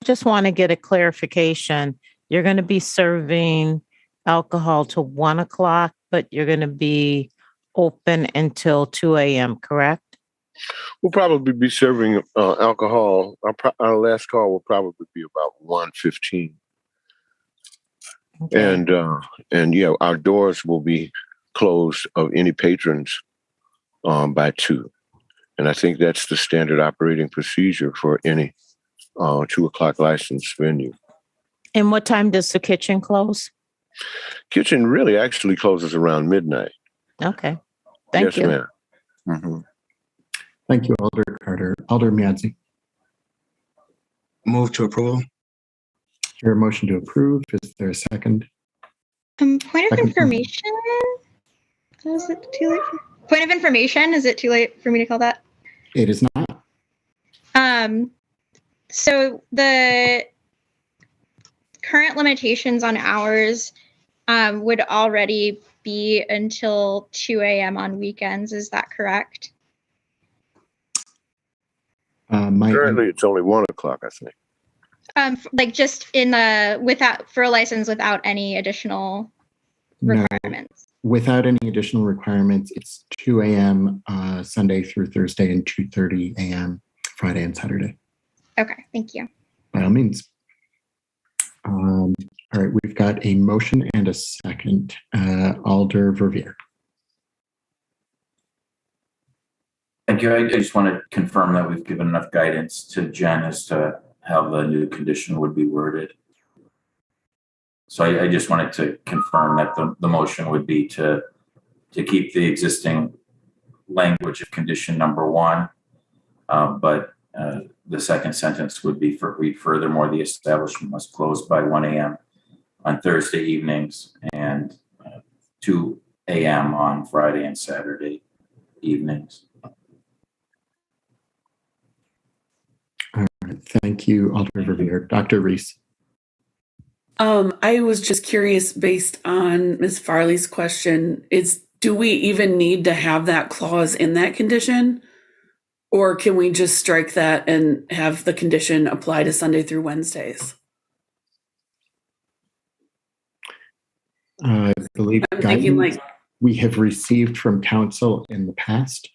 [SPEAKER 9] I just want to get a clarification. You're going to be serving alcohol till 1 o'clock, but you're going to be open until 2 a.m., correct?
[SPEAKER 16] We'll probably be serving alcohol. Our last call will probably be about 1:15. Okay. And yeah, our doors will be closed of any patrons by 2. And I think that's the standard operating procedure for any 2 o'clock licensed venue.
[SPEAKER 9] And what time does the kitchen close?
[SPEAKER 16] Kitchen really actually closes around midnight.
[SPEAKER 9] Okay. Thank you.
[SPEAKER 16] Yes, ma'am. Mm-hmm.
[SPEAKER 2] Thank you, Alder Carter. Alder Miadzi.
[SPEAKER 10] Move to approval.
[SPEAKER 2] Your motion to approve. Is there a second?
[SPEAKER 19] Point of
[SPEAKER 2] Second.
[SPEAKER 19] information. Is it too late? Point of information. Is it too late for me to call that?
[SPEAKER 2] It is not.
[SPEAKER 19] So the current limitations on hours would already be until 2 a.m. on weekends. Is that correct?
[SPEAKER 16] Currently, it's only 1 o'clock, I think.
[SPEAKER 19] Like just in the without for a license without any additional requirements.
[SPEAKER 2] No, without any additional requirements, it's 2 a.m. Sunday through Thursday and 2:30 a.m. Friday and Saturday.
[SPEAKER 19] Okay, thank you.
[SPEAKER 2] By all means. All right, we've got a motion and a second. Alder Verveer.
[SPEAKER 18] Thank you. I just want to confirm that we've given enough guidance to Jen as to how the new condition would be worded. So I just wanted to confirm that the motion would be to keep the existing language of condition number 1, but the second sentence would be furthermore, the establishment must close by 1 a.m. on Thursday evenings and 2 a.m. on Friday and Saturday evenings.
[SPEAKER 2] All right, thank you, Alder Verveer. Dr. Reese.
[SPEAKER 20] I was just curious, based on Ms. Farley's question, do we even need to have that clause in that condition? Or can we just strike that and have the condition apply to Sunday through Wednesdays?
[SPEAKER 2] I believe
[SPEAKER 20] I'm thinking like
[SPEAKER 2] we have received from council in the past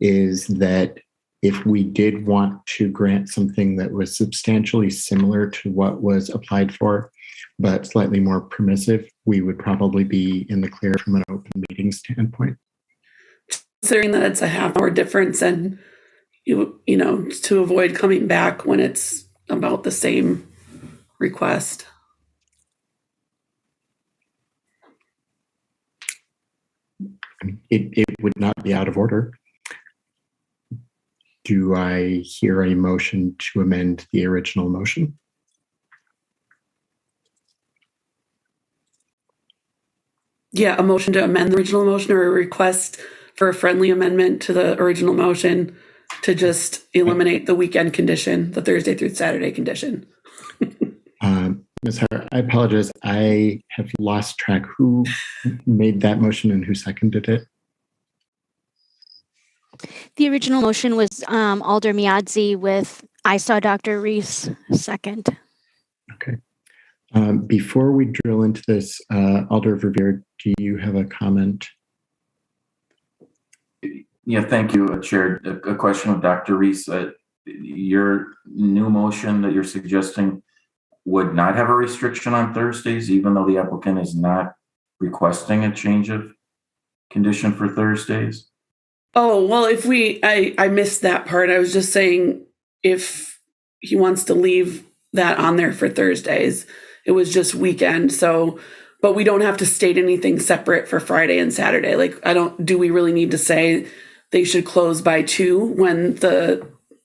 [SPEAKER 2] is that if we did want to grant something that was substantially similar to what was applied for, but slightly more permissive, we would probably be in the clear from an open meeting standpoint.
[SPEAKER 20] considering that it's a half-hour difference, and you know, to avoid coming back when it's about the same request.
[SPEAKER 2] It would not be out of order. Do I hear a motion to amend the original motion?
[SPEAKER 20] Yeah, a motion to amend the original motion, or a request for a friendly amendment to the original motion to just eliminate the weekend condition, the Thursday through Saturday condition.
[SPEAKER 2] Ms. Hart, I apologize. I have lost track. Who made that motion and who seconded it?
[SPEAKER 3] The original motion was Alder Miadzi with, I saw Dr. Reese second.
[SPEAKER 2] Okay. Before we drill into this, Alder Verveer, do you have a comment?
[SPEAKER 18] Yeah, thank you, Chair. A question of Dr. Reese. Your new motion that you're suggesting would not have a restriction on Thursdays, even though the applicant is not requesting a change of condition for Thursdays?
[SPEAKER 20] Oh, well, if I missed that part. I was just saying if he wants to leave that on there for Thursdays, it was just weekend. So, but we don't have to state anything separate for Friday and Saturday. Like, do we really need to say they should close by 2 when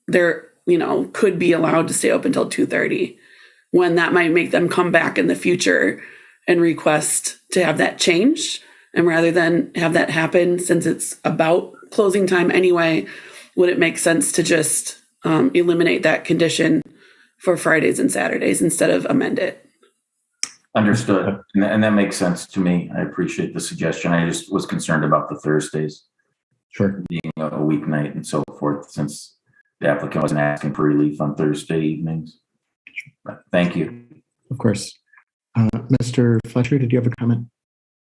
[SPEAKER 20] they're, could be allowed to stay open until 2:30, when that might make them come back in the future and request to have that changed? And rather than have that happen, since it's about closing time anyway, would it make sense to just eliminate that condition for Fridays and Saturdays instead of amend it?
[SPEAKER 18] Understood. And that makes sense to me. I appreciate the suggestion. I just was concerned about the Thursdays.
[SPEAKER 2] Sure.
[SPEAKER 18] Being a weeknight and so forth, since the applicant wasn't asking for relief on Thursday evenings. But thank you.
[SPEAKER 2] Of course. Mr. Fletcher, did you have a comment?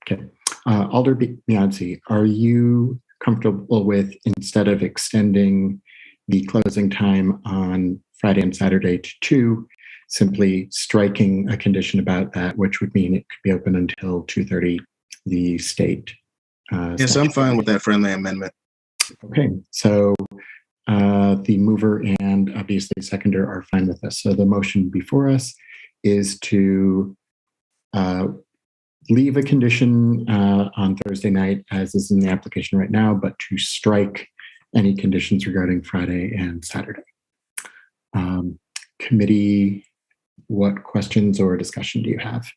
[SPEAKER 2] Okay. Alder Miadzi, are you comfortable with, instead of extending the closing time on Friday and Saturday to 2, simply striking a condition about that, which would mean it could be open until 2:30, the state.
[SPEAKER 10] Yes, I'm fine with that friendly amendment.
[SPEAKER 2] Okay, so the mover and obviously seconder are fine with this. So the motion before us is to leave a condition on Thursday night, as is in the application right now, but to strike any conditions regarding Friday and Saturday. Committee, what questions or discussion do you have?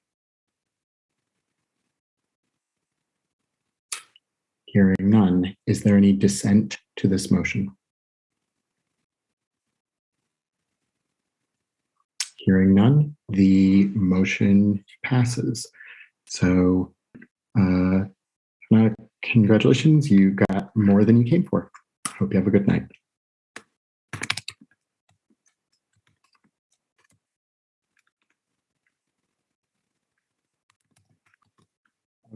[SPEAKER 2] Hearing none, is there any dissent to this motion? Hearing none, the motion passes. So congratulations, you got more than you came for. Hope you have a good night.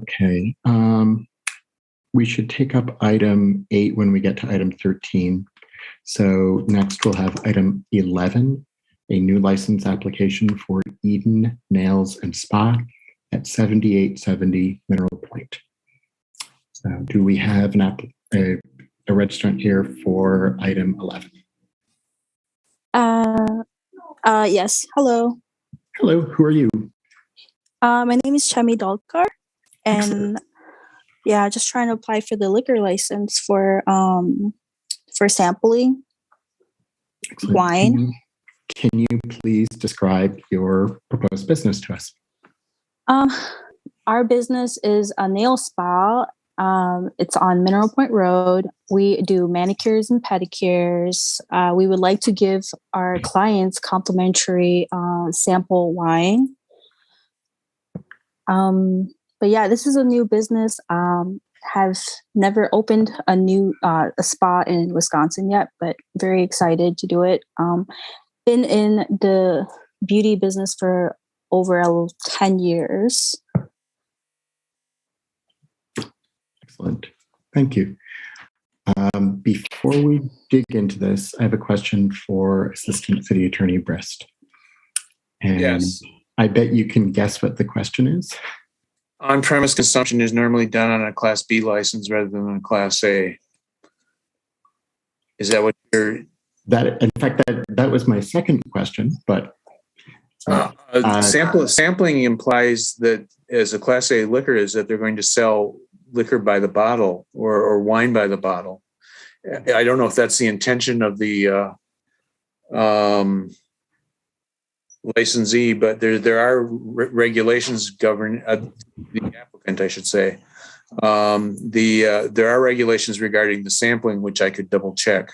[SPEAKER 2] Okay, we should take up item 8 when we get to item 13. So next we'll have item 11, a new license application for Eden Nails and Spa at 7870 Mineral Point. So do we have a registrant here for item 11?
[SPEAKER 21] Yes. Hello.
[SPEAKER 2] Hello, who are you?
[SPEAKER 21] My name is Chami Dalkar, and yeah, just trying to apply for the liquor license for sampling
[SPEAKER 2] Excellent.
[SPEAKER 21] wine.
[SPEAKER 2] Can you please describe your proposed business to us?
[SPEAKER 21] Our business is a nail spa. It's on Mineral Point Road. We do manicures and pedicures. We would like to give our clients complimentary sample wine. But yeah, this is a new business. Have never opened a spa in Wisconsin yet, but very excited to do it. Been in the beauty business for over 10 years.
[SPEAKER 2] Excellent. Thank you. Before we dig into this, I have a question for Assistant City Attorney Brist. And
[SPEAKER 11] Yes.
[SPEAKER 2] I bet you can guess what the question is.
[SPEAKER 11] On-premise consumption is normally done on a Class B license rather than on a Class A. Is that what you're...
[SPEAKER 2] In fact, that was my second question, but...
[SPEAKER 11] Sampling implies that as a Class A liquor is that they're going to sell liquor by the bottle or wine by the bottle. I don't know if that's the intention of the licensee, but there are regulations govern the applicant, I should say. There are regulations regarding the sampling, which I could double check.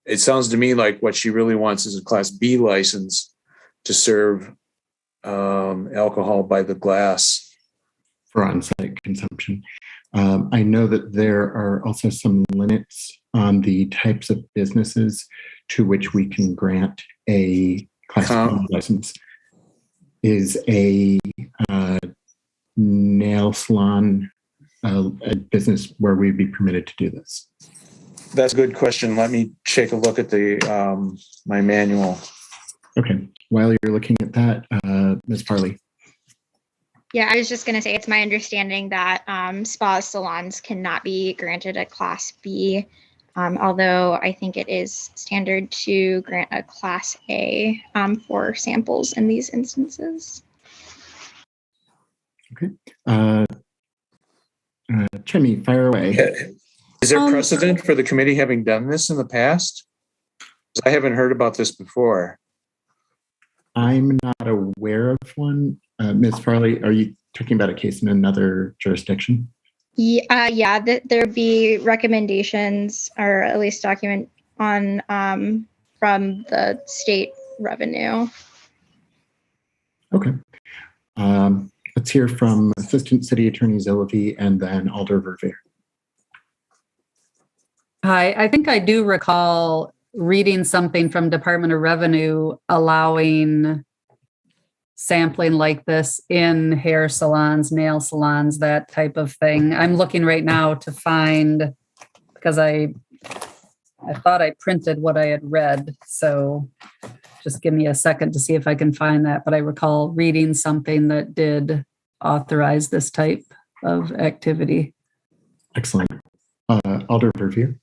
[SPEAKER 11] It sounds to me like what she really wants is a Class B license to serve alcohol by the glass.
[SPEAKER 2] For on-site consumption. I know that there are also some limits on the types of businesses to which we can grant a Class B license. Is a nail salon a business where we'd be permitted to do this?
[SPEAKER 11] That's a good question. Let me take a look at my manual.
[SPEAKER 2] Okay. While you're looking at that, Ms. Farley.
[SPEAKER 19] Yeah, I was just going to say it's my understanding that spa salons cannot be granted a Class B, although I think it is standard to grant a Class A for samples in these instances.
[SPEAKER 2] Okay. Chemi, fire away.
[SPEAKER 11] Is there precedent for the committee having done this in the past? I haven't heard about this before.
[SPEAKER 2] I'm not aware of one. Ms. Farley, are you talking about a case in another jurisdiction?
[SPEAKER 19] Yeah, there'd be recommendations or at least document on from the state revenue.
[SPEAKER 2] Okay. Let's hear from Assistant City Attorney Zillivi and then Alder Verveer.
[SPEAKER 22] Hi, I think I do recall reading something from Department of Revenue allowing sampling like this in hair salons, nail salons, that type of thing. I'm looking right now to find, because I thought I printed what I had read. So just give me a second to see if I can find that. But I recall reading something that did authorize this type of activity.
[SPEAKER 2] Excellent. Alder Verveer.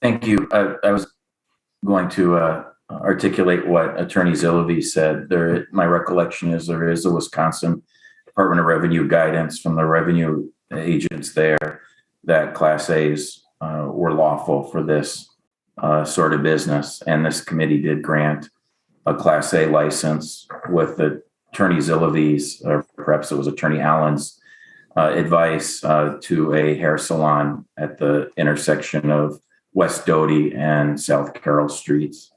[SPEAKER 18] Thank you. I was going to articulate what Attorney Zilovey said. My recollection is there is a Wisconsin Department of Revenue guidance from the revenue agents there that Class A's were lawful for this sort of business. And this committee did grant a Class A license with Attorney Zilovey's, or perhaps it was Attorney Allen's advice to a hair salon at the intersection of West Doty and South Carroll Streets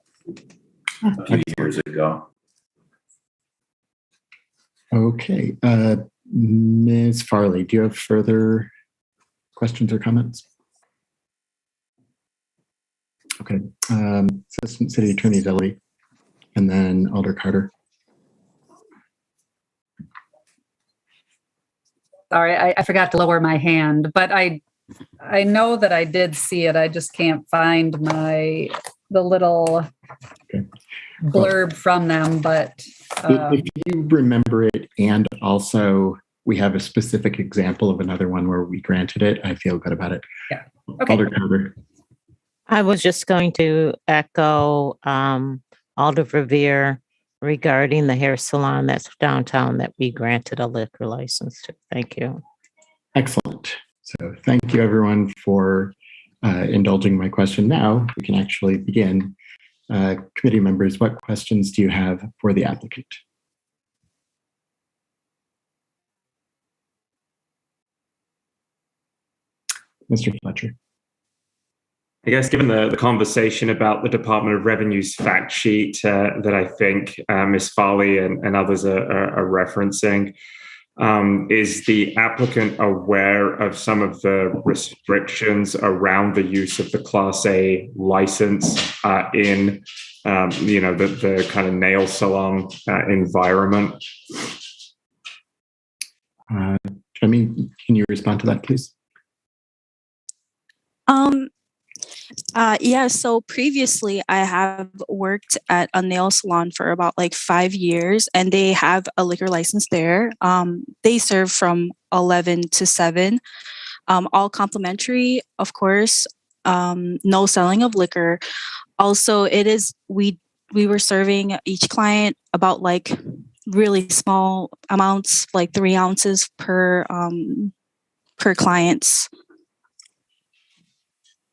[SPEAKER 18] a few years ago.
[SPEAKER 2] Okay. Ms. Farley, do you have further questions or comments? Okay. Assistant City Attorney Zelli, and then Alder Carter.
[SPEAKER 22] Sorry, I forgot to lower my hand, but I know that I did see it. I just can't find the little blurb from them, but
[SPEAKER 2] if you remember it, and also we have a specific example of another one where we granted it, I feel good about it.
[SPEAKER 22] Yeah. Okay.
[SPEAKER 2] Alder Carter.
[SPEAKER 9] I was just going to echo Alder Verveer regarding the hair salon that's downtown that we granted a liquor license to. Thank you.
[SPEAKER 2] Excellent. So thank you everyone for indulging my question. Now we can actually begin. Committee members, what questions do you have for the applicant? Mr. Fletcher.
[SPEAKER 7] I guess given the conversation about the Department of Revenue's fact sheet that I think Ms. Farley and others are referencing, is the applicant aware of some of the restrictions around the use of the Class A license in the kind of nail salon environment?
[SPEAKER 2] Jamie, can you respond to that, please?
[SPEAKER 5] Yeah, so previously I have worked at a nail salon for about like 5 years, and they have a liquor license there. They serve from 11 to 7, all complimentary, of course, no selling of liquor. Also, we were serving each client about like really small amounts, like 3 ounces per clients.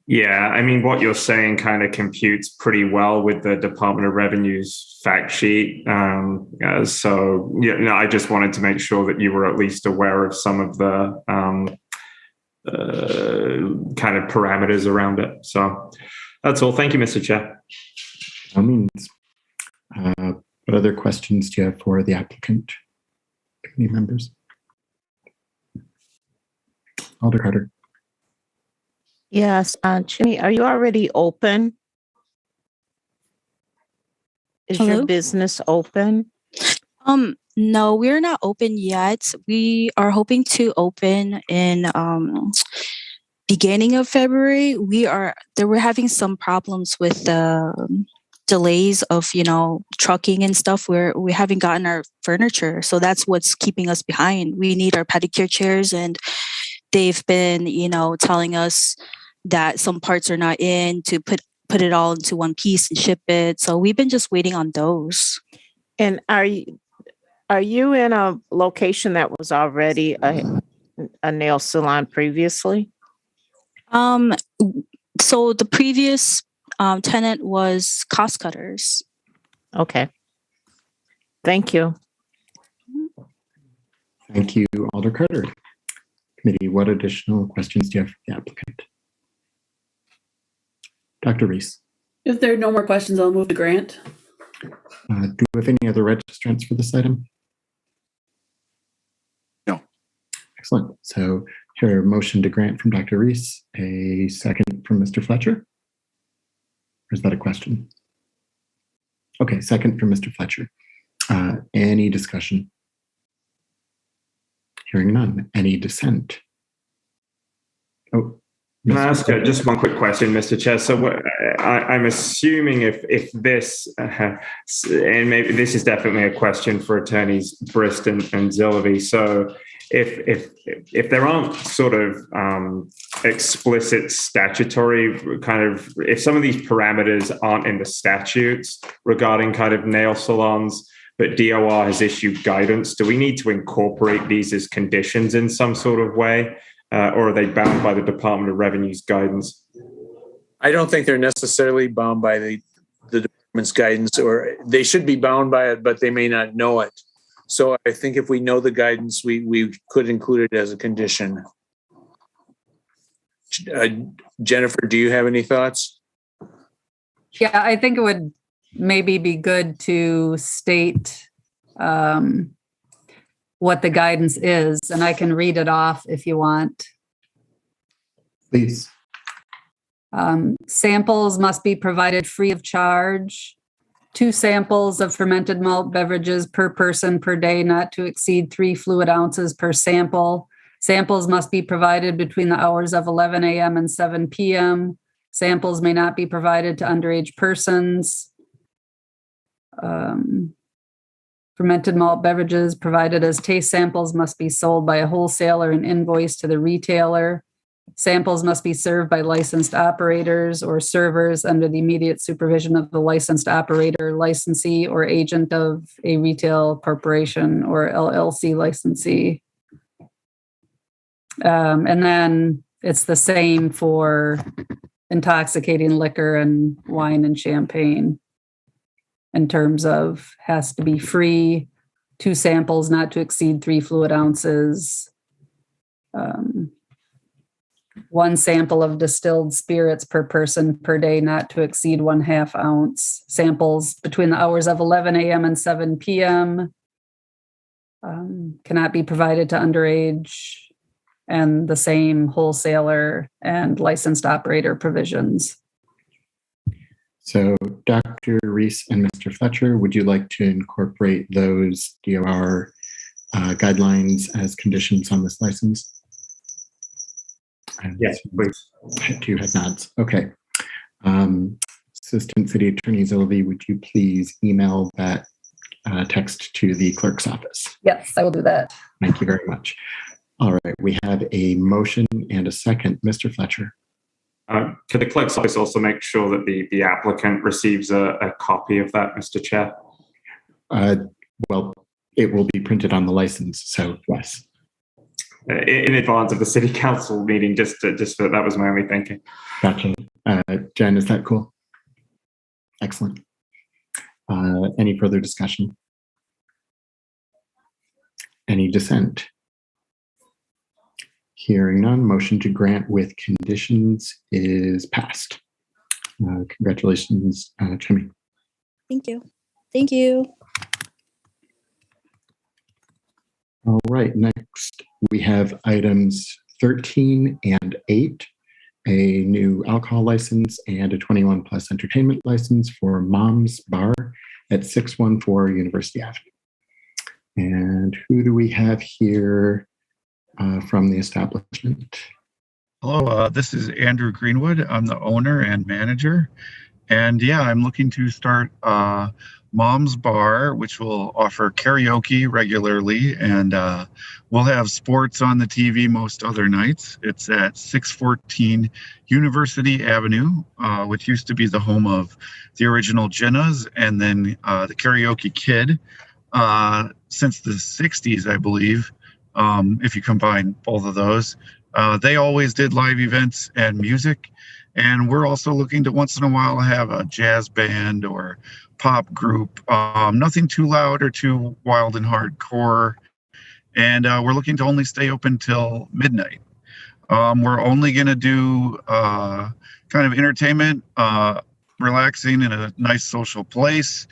[SPEAKER 7] Yeah, I mean, what you're saying kind of computes pretty well with the Department of Revenue's fact sheet. I just wanted to make sure that you were at least aware of some of the kind of parameters around it. So that's all. Thank you, Mr. Chair.
[SPEAKER 2] By all means. What other questions do you have for the applicant? Committee members? Alder Carter.
[SPEAKER 9] Yes, Jimmy, are you already open? Is
[SPEAKER 5] Hello?
[SPEAKER 9] your business open?
[SPEAKER 5] No, we're not open yet. We are hoping to open in beginning of February. We're having some problems with the delays of trucking and stuff, where we haven't gotten our furniture, so that's what's keeping us behind. We need our pedicure chairs, and they've been telling us that some parts are not in to put it all into one piece and ship it. So we've been just waiting on those.
[SPEAKER 9] And are you in a location that was already a nail salon previously?
[SPEAKER 5] So the previous tenant was Cost Cutters.
[SPEAKER 9] Okay. Thank you.
[SPEAKER 2] Thank you, Alder Carter. Committee, what additional questions do you have for the applicant? Dr. Reese.
[SPEAKER 20] If there are no more questions, I'll move the grant.
[SPEAKER 2] Do we have any other registrants for this item?
[SPEAKER 1] No.
[SPEAKER 2] Excellent. So here, a motion to grant from Dr. Reese, a second from Mr. Fletcher. Or is that a question? Okay, second from Mr. Fletcher. Any discussion? Hearing none. Any dissent? Oh,
[SPEAKER 7] Can I ask just one quick question, Mr. Chair? So I'm assuming if this, and maybe this is definitely a question for attorneys Brist and Zillaby. So if there aren't sort of explicit statutory kind of, if some of these parameters aren't in the statutes regarding kind of nail salons, but DOR has issued guidance, do we need to incorporate these as conditions in some sort of way? Or are they bound by the Department of Revenue's guidance?
[SPEAKER 11] I don't think they're necessarily bound by the department's guidance, or they should be bound by it, but they may not know it. So I think if we know the guidance, we could include it as a condition. Jennifer, do you have any thoughts?
[SPEAKER 22] Yeah, I think it would maybe be good to state what the guidance is, and I can read it off if you want.
[SPEAKER 2] Please.
[SPEAKER 22] Samples must be provided free of charge. 2 samples of fermented malt beverages per person per day, not to exceed 3 fluid ounces per sample. Samples must be provided between the hours of 11 a.m. and 7 p.m. Samples may not be provided to underage persons. Fermented malt beverages provided as taste samples must be sold by a wholesaler and invoiced to the retailer. Samples must be served by licensed operators or servers under the immediate supervision of the licensed operator, licensee, or agent of a retail corporation or LLC licensee. And then it's the same for intoxicating liquor and wine and champagne. In terms of has to be free, 2 samples not to exceed 3 fluid ounces, 1 sample of distilled spirits per person per day not to exceed 1/2 ounce, samples between the hours of 11 a.m. and 7 p.m. Cannot be provided to underage, and the same wholesaler and licensed operator provisions.
[SPEAKER 2] So Dr. Reese and Mr. Fletcher, would you like to incorporate those DOR guidelines as conditions on this license?
[SPEAKER 7] Yes, please.
[SPEAKER 2] 2 head nods. Okay. Assistant City Attorney Zillaby, would you please email that text to the clerk's office?
[SPEAKER 22] Yes, I will do that.
[SPEAKER 2] Thank you very much. All right, we have a motion and a second. Mr. Fletcher.
[SPEAKER 7] Could the clerk's office also make sure that the applicant receives a copy of that, Mr. Chair?
[SPEAKER 2] Well, it will be printed on the license, so yes.
[SPEAKER 7] In advance of the city council meeting, just for that was my only thinking.
[SPEAKER 2] Gotcha. Jen, is that cool? Excellent. Any further discussion? Any dissent? Hearing none, motion to grant with conditions is passed. Congratulations, Jimmy.
[SPEAKER 4] Thank you. Thank you.
[SPEAKER 2] All right, next we have items 13 and 8, a new alcohol license and a 21 plus entertainment license for Mom's Bar at 614 University Avenue. And who do we have here from the establishment?
[SPEAKER 6] Hello, this is Andrew Greenwood. I'm the owner and manager. And yeah, I'm looking to start Mom's Bar, which will offer karaoke regularly, and we'll have sports on the TV most other nights. It's at 614 University Avenue, which used to be the home of the original Jenna's and then the Karaoke Kid since the 60s, I believe, if you combine both of those. They always did live events and music. And we're also looking to once in a while have a jazz band or pop group, nothing too loud or too wild and hardcore. And we're looking to only stay open till midnight. We're only going to do kind of entertainment, relaxing in a nice social place,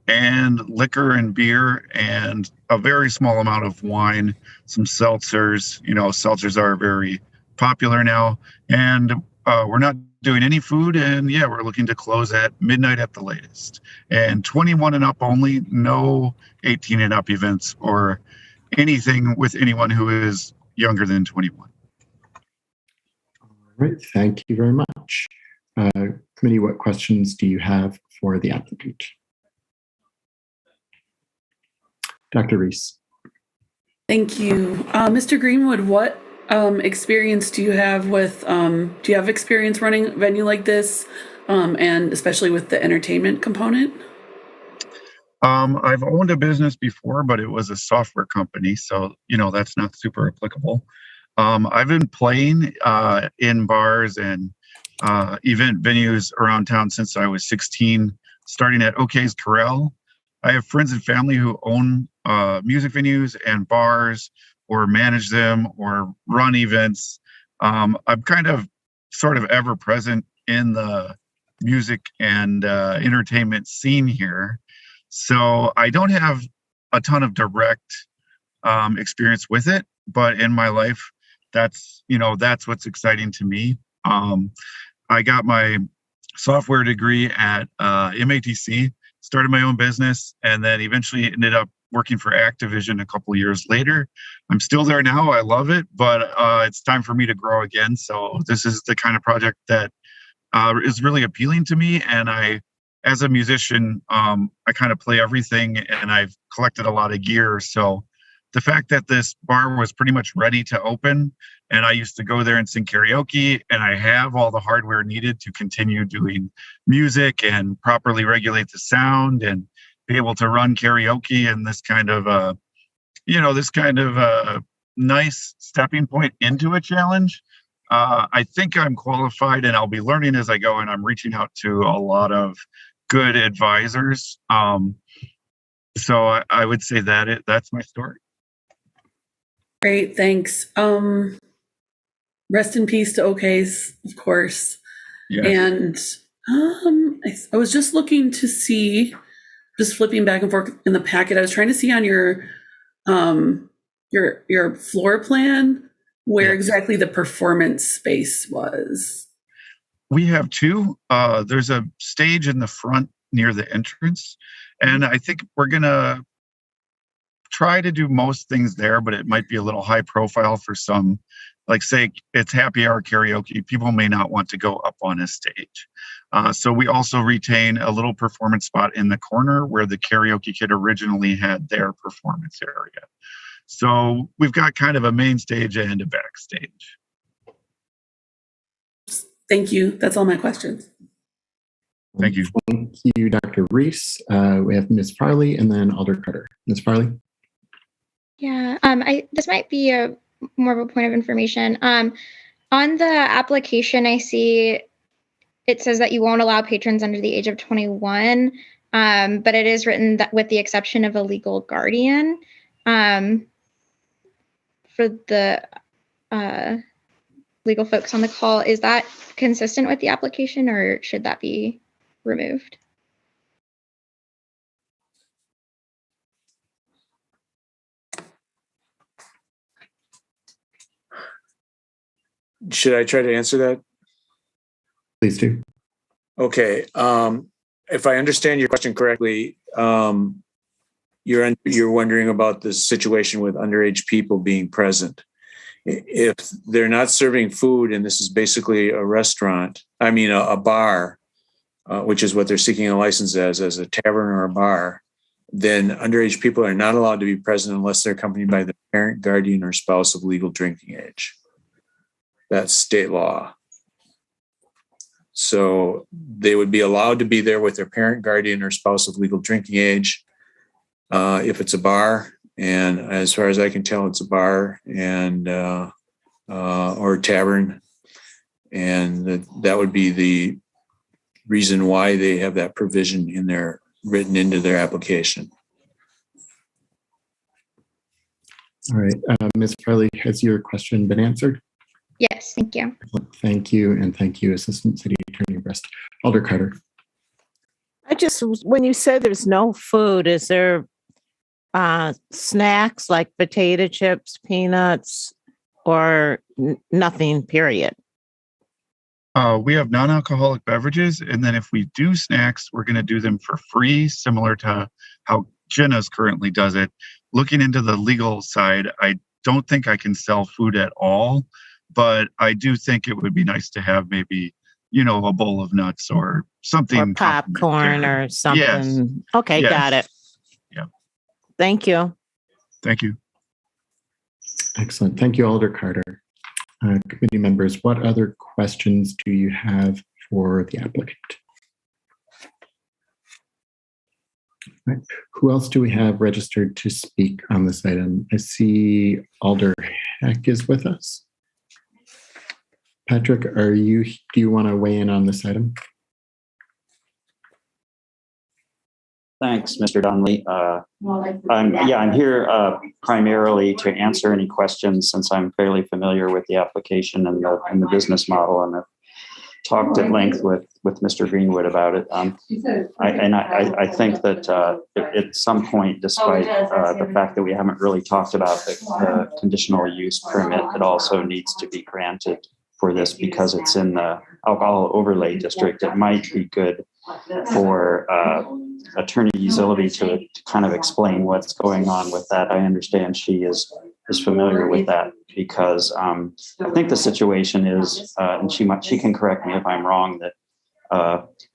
[SPEAKER 6] and liquor and beer, and a very small amount of wine, some seltzers. You know, seltzers are very popular now. And we're not doing any food, and yeah, we're looking to close at midnight at the latest. And 21 and up only, no 18 and up events or anything with anyone who is younger than 21.
[SPEAKER 2] All All right, thank you very much. Committee, what questions do you have for the applicant? Dr. Reese.
[SPEAKER 20] Thank you. Mr. Greenwood, what experience do you have with, do you have experience running a venue like this, and especially with the entertainment component?
[SPEAKER 6] I've owned a business before, but it was a software company, so that's not super applicable. I've been playing in bars and event venues around town since I was 16, starting at OK's Corral. I have friends and family who own music venues and bars, or manage them, or run events. I'm kind of sort of ever present in the music and entertainment scene here. So I don't have a ton of direct experience with it, but in my life, that's what's exciting to me. I got my software degree at MATC, started my own business, and then eventually ended up working for Activision a couple of years later. I'm still there now. I love it, but it's time for me to grow again. So this is the kind of project that is really appealing to me. And as a musician, I kind of play everything, and I've collected a lot of gear. So the fact that this bar was pretty much ready to open, and I used to go there and sing karaoke, and I have all the hardware needed to continue doing music and properly regulate the sound and be able to run karaoke, and this kind of nice stepping point into a challenge. I think I'm qualified, and I'll be learning as I go, and I'm reaching out to a lot of good advisors. So I would say that's my story.
[SPEAKER 20] Great, thanks. Rest in peace to OKs, of course.
[SPEAKER 6] Yes.
[SPEAKER 20] And I was just looking to see, just flipping back and forth in the packet. I was trying to see on your floor plan where exactly the performance space was.
[SPEAKER 6] We have two. There's a stage in the front near the entrance, and I think we're gonna try to do most things there, but it might be a little high profile for some. Like, say it's happy hour karaoke, people may not want to go up on a stage. So we also retain a little performance spot in the corner where the Karaoke Kid originally had their performance area. So we've got kind of a main stage and a backstage.
[SPEAKER 20] Thank you. That's all my questions.
[SPEAKER 6] Thank you.
[SPEAKER 2] Thank you, Dr. Reese. We have Ms. Farley and then Alder Carter. Ms. Farley?
[SPEAKER 19] Yeah, this might be more of a point of information. On the application, I see it says that you won't allow patrons under the age of 21, but it is written that with the exception of a legal guardian. For the legal folks on the call, is that consistent with the application, or should that be removed?
[SPEAKER 11] Should I try to answer that?
[SPEAKER 2] Please do.
[SPEAKER 11] Okay. If I understand your question correctly, you're wondering about the situation with underage people being present. If they're not serving food, and this is basically a restaurant, a bar, which is what they're seeking a license as a tavern or a bar, then underage people are not allowed to be present unless they're accompanied by the parent, guardian, or spouse of legal drinking age. That's state law. So they would be allowed to be there with their parent, guardian, or spouse of legal drinking age if it's a bar. And as far as I can tell, it's a bar and or a tavern. And that would be the reason why they have that provision in there, written into their application.
[SPEAKER 2] All right. Ms. Farley, has your question been answered?
[SPEAKER 19] Yes, thank you.
[SPEAKER 2] Thank you, and thank you, Assistant City Attorney Brest. Alder Carter.
[SPEAKER 9] When you say there's no food, is there snacks like potato chips, peanuts, or nothing, period?
[SPEAKER 6] We have non-alcoholic beverages, and then if we do snacks, we're going to do them for free, similar to how Jenna's currently does it. Looking into the legal side, I don't think I can sell food at all, but I do think it would be nice to have maybe, a bowl of nuts or something.
[SPEAKER 9] Or popcorn or something.
[SPEAKER 6] Yes.
[SPEAKER 9] Okay,
[SPEAKER 6] Yes.
[SPEAKER 9] got it.
[SPEAKER 6] Yeah.
[SPEAKER 9] Thank you.
[SPEAKER 6] Thank you.
[SPEAKER 2] Excellent. Thank you, Alder Carter. Committee members, what other questions do you have for the applicant? Right. Who else do we have registered to speak on this item? I see Alder Heck is with us. Patrick, do you want to weigh in on this item?
[SPEAKER 8] Thanks, Mr. Donnelly. I'm here primarily to answer any questions since I'm fairly familiar with the application and the business model, and I've talked at length with Mr. Greenwood about it. I think that at some point, despite the fact that we haven't really talked about the conditional use permit, it also needs to be granted for this because it's in the alcohol overlay district. It might be good for Attorney Zilliby to kind of explain what's going on with that. I understand she is familiar with that because I think the situation is, and she can correct me if I'm wrong, that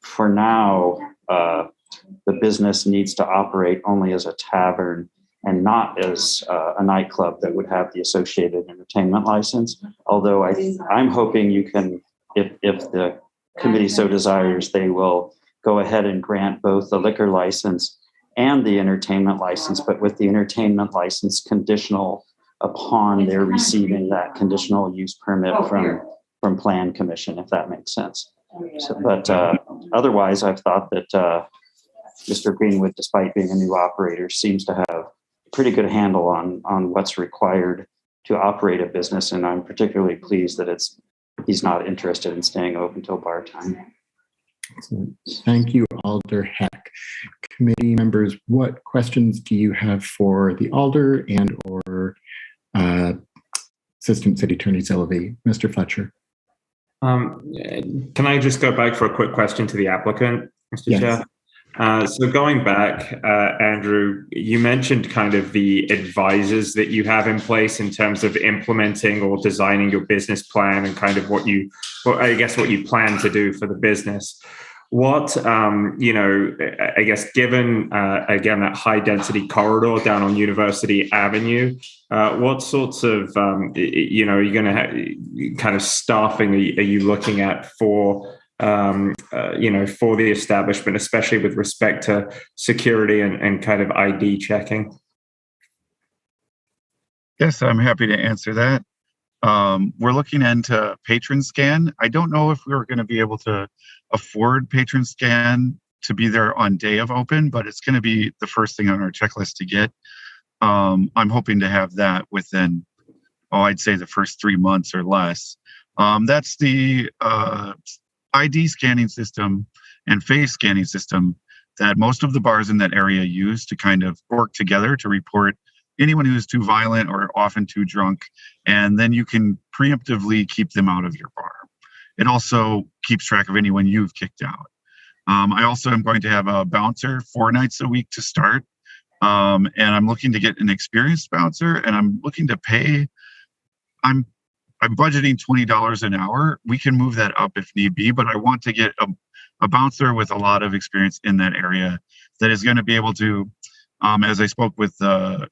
[SPEAKER 8] for now the business needs to operate only as a tavern and not as a nightclub that would have the associated entertainment license. Although I'm hoping you can, if the committee so desires, they will go ahead and grant both the liquor license and the entertainment license, but with the entertainment license conditional upon their receiving that conditional use permit from Plan Commission, if that makes sense. But otherwise, I've thought that Mr. Greenwood, despite being a new operator, seems to have a pretty good handle on what's required to operate a business, and I'm particularly pleased that he's not interested in staying open till bar time.
[SPEAKER 2] Excellent. Thank you, Alder Heck. Committee members, what questions do you have for the Alder and or Assistant City Attorney Zilliby? Mr. Fletcher.
[SPEAKER 7] Can I just go back for a quick question to the applicant, Mr. Chair? So going back, Andrew, you mentioned kind of the advisors that you have in place in terms of implementing or designing your business plan and kind of what you plan to do for the business. What, I guess, given, again, that high density corridor down on University Avenue, what sorts of, are you going to have kind of staffing are you looking at for, for the establishment, especially with respect to security and kind of ID checking?
[SPEAKER 6] Yes, I'm happy to answer that. We're looking into patron scan. I don't know if we're going to be able to afford patron scan to be there on day of open, but it's going to be the first thing on our checklist to get. I'm hoping to have that within, I'd say the first 3 months or less. That's the ID scanning system and face scanning system that most of the bars in that area use to kind of work together to report anyone who's too violent or often too drunk, and then you can preemptively keep them out of your bar. It also keeps track of anyone you've kicked out. I also am going to have a bouncer 4 nights a week to start, and I'm looking to get an experienced bouncer, and I'm looking to pay. I'm budgeting $20 an hour. We can move that up if need be, but I want to get a bouncer with a lot of experience in that area that is going to be able to, as I spoke with the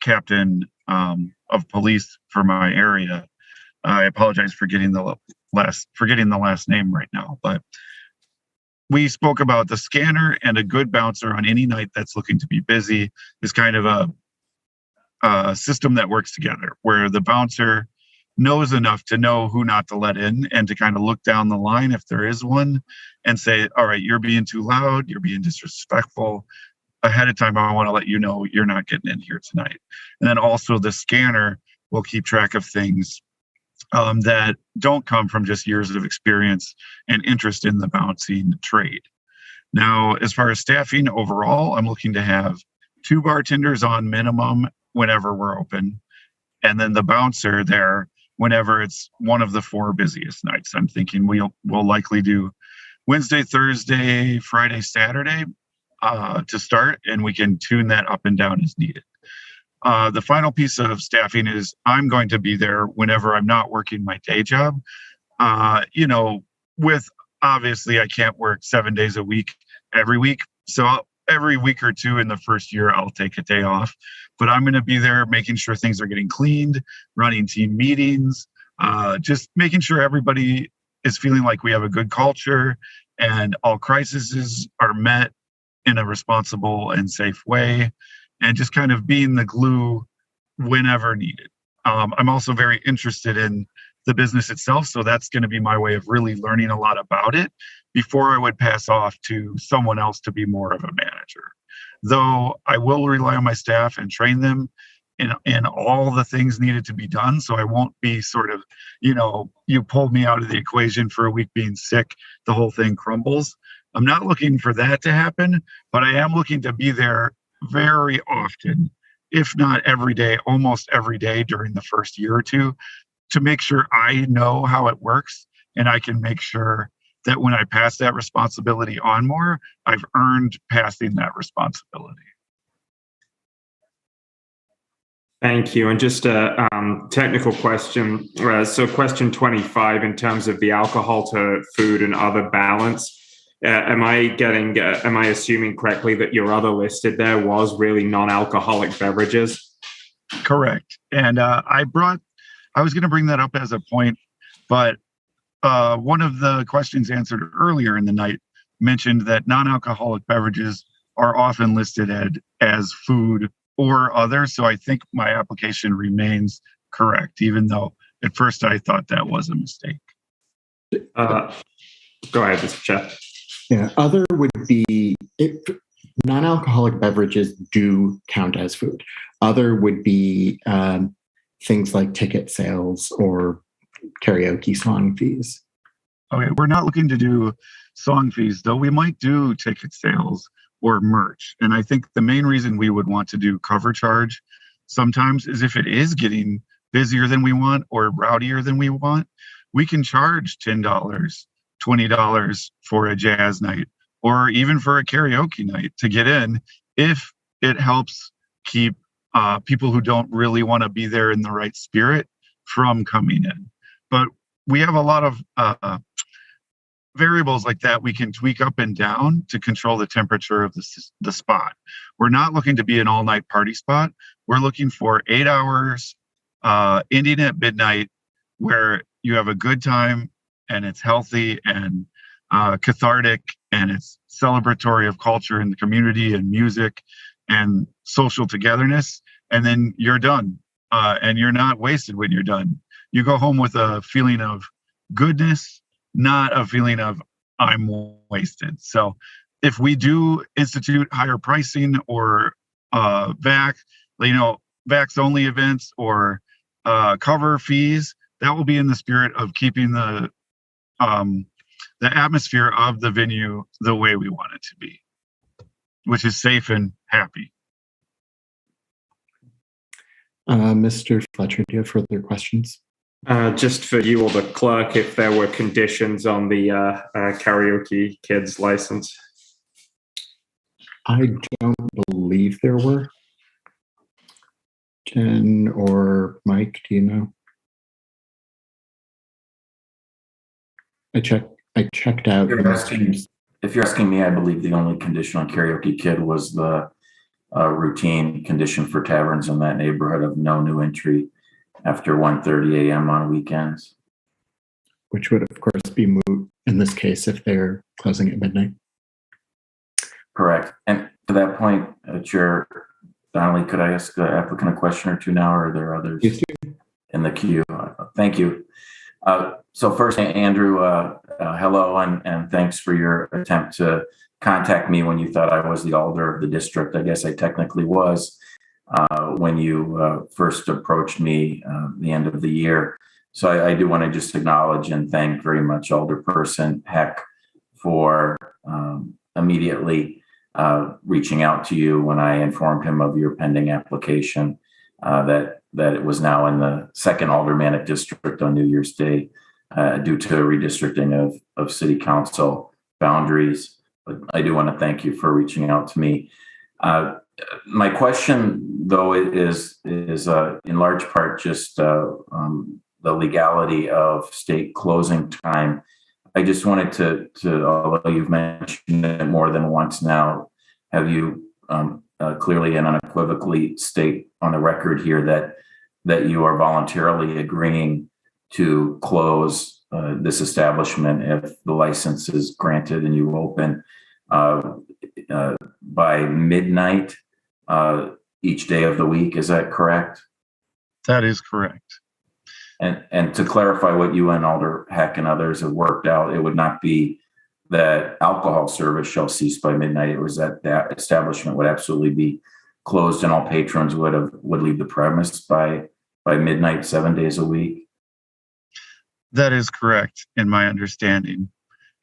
[SPEAKER 6] captain of police for my area. I apologize for forgetting the last name right now, but we spoke about the scanner and a good bouncer on any night that's looking to be busy is kind of a system that works together where the bouncer knows enough to know who not to let in and to kind of look down the line if there is one and say, all right, you're being too loud, you're being disrespectful. Ahead of time, I want to let you know you're not getting in here tonight. And then also the scanner will keep track of things that don't come from just years of experience and interest in the bouncing trade. Now, as far as staffing overall, I'm looking to have 2 bartenders on minimum whenever we're open, and then the bouncer there whenever it's one of the 4 busiest nights. I'm thinking we'll likely do Wednesday, Thursday, Friday, Saturday to start, and we can tune that up and down as needed. The final piece of staffing is I'm going to be there whenever I'm not working my day job. With obviously I can't work 7 days a week every week. So every week or two in the first year, I'll take a day off. But I'm going to be there making sure things are getting cleaned, running team meetings, just making sure everybody is feeling like we have a good culture and all crises are met in a responsible and safe way, and just kind of being the glue whenever needed. I'm also very interested in the business itself, so that's going to be my way of really learning a lot about it before I would pass off to someone else to be more of a manager. Though I will rely on my staff and train them in all the things needed to be done, so I won't be sort of, you pulled me out of the equation for a week being sick, the whole thing crumbles. I'm not looking for that to happen, but I am looking to be there very often, if not every day, almost every day during the first year or two, to make sure I know how it works and I can make sure that when I pass that responsibility on more, I've earned passing that responsibility.
[SPEAKER 7] Thank you. And just a technical question. So question 25, in terms of the alcohol to food and other balance, am I assuming correctly that your other listed there was really non-alcoholic beverages?
[SPEAKER 6] Correct. And I was going to bring that up as a point, but one of the questions answered earlier in the night mentioned that non-alcoholic beverages are often listed as food or other. So I think my application remains correct, even though at first I thought that was a mistake.
[SPEAKER 7] Go ahead, Mr. Chair.
[SPEAKER 2] Yeah, other would be, non-alcoholic beverages do count as food. Other would be things like ticket sales or karaoke song fees.
[SPEAKER 6] Okay, we're not looking to do song fees, though we might do ticket sales or merch. And I think the main reason we would want to do cover charge sometimes is if it is getting busier than we want or rowdier than we want, we can charge $10, $20 for a jazz night or even for a karaoke night to get in if it helps keep people who don't really want to be there in the right spirit from coming in. But we have a lot of variables like that we can tweak up and down to control the temperature of the spot. We're not looking to be an all-night party spot. We're looking for 8 hours ending at midnight where you have a good time and it's healthy and cathartic and it's celebratory of culture and the community and music and social togetherness. And then you're done and you're not wasted when you're done. You go home with a feeling of goodness, not a feeling of I'm wasted. So if we do institute higher pricing or VAX only events or cover fees, that will be in the spirit of keeping the atmosphere of the venue the way we want it to be, which is safe and happy.
[SPEAKER 2] Mr. Fletcher, do you have further questions?
[SPEAKER 7] Just for you or the clerk, if there were conditions on the karaoke kids license.
[SPEAKER 2] I don't believe there were. Jen or Mike, do you know? I checked out.
[SPEAKER 18] If you're asking me, I believe the only condition on karaoke kid was the routine condition for taverns in that neighborhood of no new entry after 1:30 a.m. on weekends.
[SPEAKER 2] Which would, of course, be moot in this case if they're closing at midnight.
[SPEAKER 18] Correct. And to that point, Chair Donnelly, could I ask the applicant a question or two now, or are there others in the queue? Thank you. So first, Andrew, hello, and thanks for your attempt to contact me when you thought I was the alder of the district. I guess I technically was when you first approached me the end of the year. So I do want to just acknowledge and thank very much Alderperson Heck for immediately reaching out to you when I informed him of your pending application, that it was now in the second aldermanic district on New Year's Day due to redistricting of city council boundaries. But I do want to thank you for reaching out to me. My question, though, is in large part just the legality of state closing time. I just wanted to although you've mentioned it more than once now, have you clearly and unequivocally state on the record here that you are voluntarily agreeing to close this establishment if the license is granted and you open by midnight each day of the week? Is that correct?
[SPEAKER 6] That is correct.
[SPEAKER 18] And to clarify what you and Alder Heck and others have worked out, it would not be that alcohol service shall cease by midnight. It was that establishment would absolutely be closed and all patrons would leave the premise by midnight, 7 days a week.
[SPEAKER 6] That is correct in my understanding.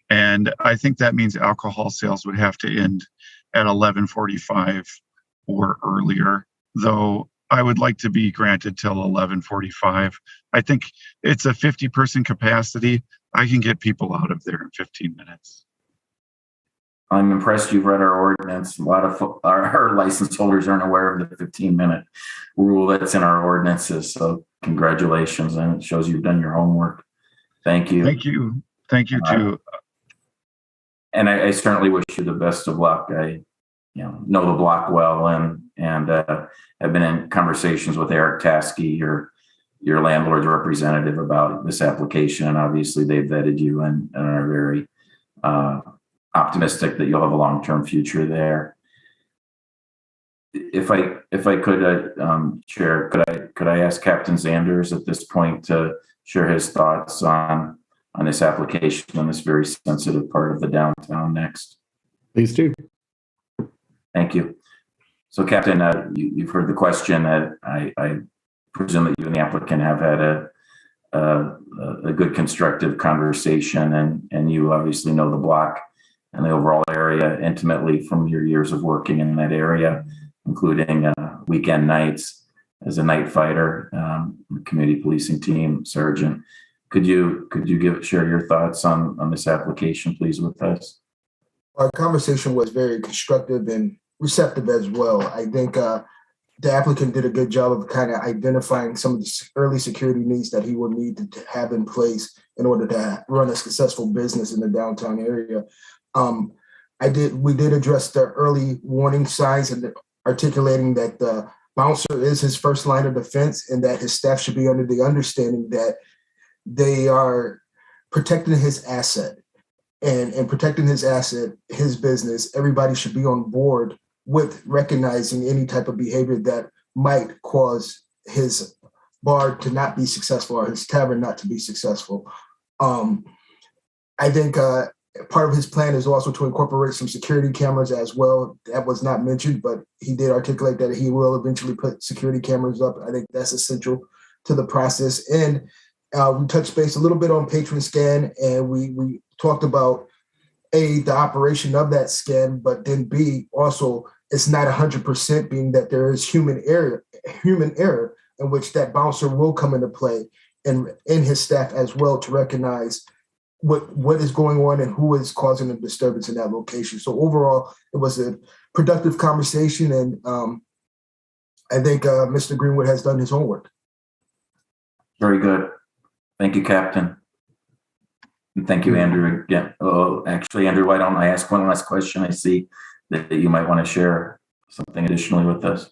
[SPEAKER 6] And I think that means alcohol sales would have to end at 11:45 or earlier, though I would like to be granted till 11:45. I think it's a 50-person capacity. I can get people out of there in 15 minutes.
[SPEAKER 18] I'm impressed you've read our ordinance. A lot of our license holders aren't aware of the 15-minute rule that's in our ordinances. So congratulations, and it shows you've done your homework. Thank you.
[SPEAKER 6] Thank you. Thank you too.
[SPEAKER 18] And I certainly wish you the best of luck. I know the block well and have been in conversations with Eric Taskey, your landlord's representative, about this application. And obviously they've vetted you and are very optimistic that you'll have a long-term future there. If I could, Chair, could I ask Captain Zanders at this point to share his thoughts on this application on this very sensitive part of the downtown next?
[SPEAKER 2] Please do.
[SPEAKER 18] Thank you. So, Captain, you've heard the question. That I presume that you and the applicant have had a good constructive conversation, and you obviously know the block and the overall area intimately from your years of working in that area, including weekend nights as a night fighter, community policing team sergeant. Could you share your thoughts on this application, please, with us?
[SPEAKER 12] Our conversation was very constructive and receptive as well. I think the applicant did a good job of kind of identifying some of the early security needs that he will need to have in place in order to run a successful business in the downtown area. We did address the early warning signs and articulating that the bouncer is his first line of defense and that his staff should be under the understanding that they are protecting his asset. And protecting his asset, his business, everybody should be on board with recognizing any type of behavior that might cause his bar to not be successful or his tavern not to be successful. I think part of his plan is also to incorporate some security cameras as well. That was not mentioned, but he did articulate that he will eventually put security cameras up. I think that's essential to the process. And we touched base a little bit on patron scan, and we talked about A, the operation of that scan, but then B, also it's not 100%, being that there is human error in which that bouncer will come into play, and in his staff as well, to recognize what is going on and who is causing the disturbance in that location. So overall, it was a productive conversation, and I think Mr. Greenwood has done his homework.
[SPEAKER 18] Very good. Thank you, Captain. And thank you, Andrew. Again. Oh, actually, Andrew, why don't I ask one last question? I see that you might want to share something additionally with us.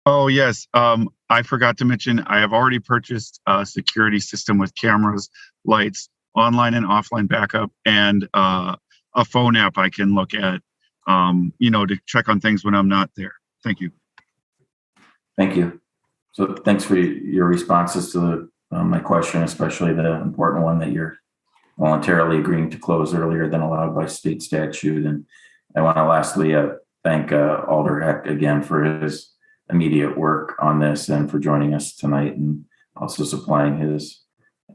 [SPEAKER 6] Oh, yes. I forgot to mention, I have already purchased a security system with cameras, lights, online and offline backup, and a phone app I can look at, to check on things when I'm not there. Thank you.
[SPEAKER 18] Thank you. So thanks for your responses to my question, especially the important one that you're voluntarily agreeing to close earlier than allowed by state statute. And I want to lastly thank Alder Heck again for his immediate work on this and for joining us tonight, and also supplying his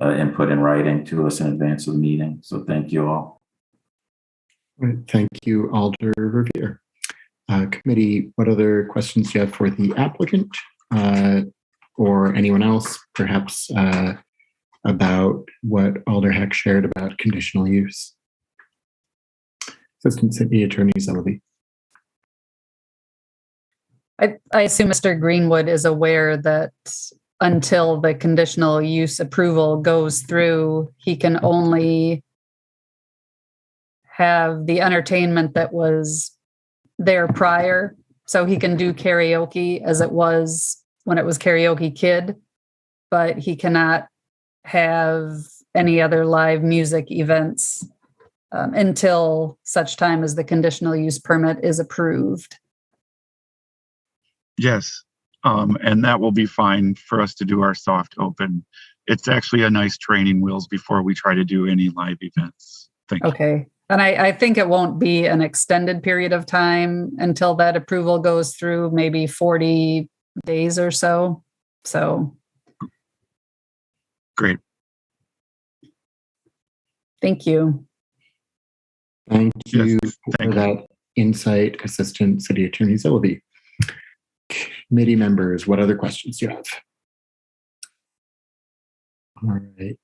[SPEAKER 18] input in writing to us in advance of the meeting. So thank you all.
[SPEAKER 2] Thank you, Alder Revere. Committee, what other questions do you have for the applicant or anyone else, perhaps about what Alder Heck shared about conditional use? Assistant City Attorney Zellaby.
[SPEAKER 22] I assume Mr. Greenwood is aware that until the conditional use approval goes through, he can only have the entertainment that was there prior. So he can do karaoke as it was when it was Karaoke Kid, but he cannot have any other live music events until such time as the conditional use permit is approved.
[SPEAKER 6] Yes. And that will be fine for us to do our soft open. It's actually a nice training wheels before we try to do any live events. Thank you.
[SPEAKER 22] Okay. And I think it won't be an extended period of time until that approval goes through, maybe 40 days or so. So.
[SPEAKER 6] Great.
[SPEAKER 2] Thank you
[SPEAKER 6] Yes,
[SPEAKER 2] for that insight, Assistant City Attorney Zilliby. Committee members, what other questions do you have? All right.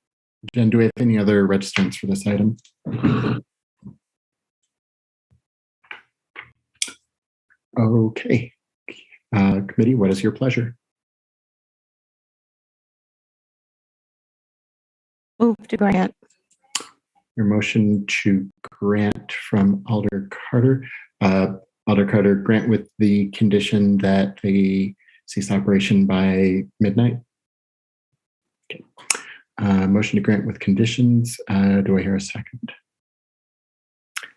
[SPEAKER 2] Jen, do we have any other registrants for this item? Okay. Committee, what is your pleasure?
[SPEAKER 9] Move to grant.
[SPEAKER 2] Your motion to grant from Alder Carter. Alder Carter, grant with the condition that they cease operation by midnight. Okay. Motion to grant with conditions. Do I hear a second?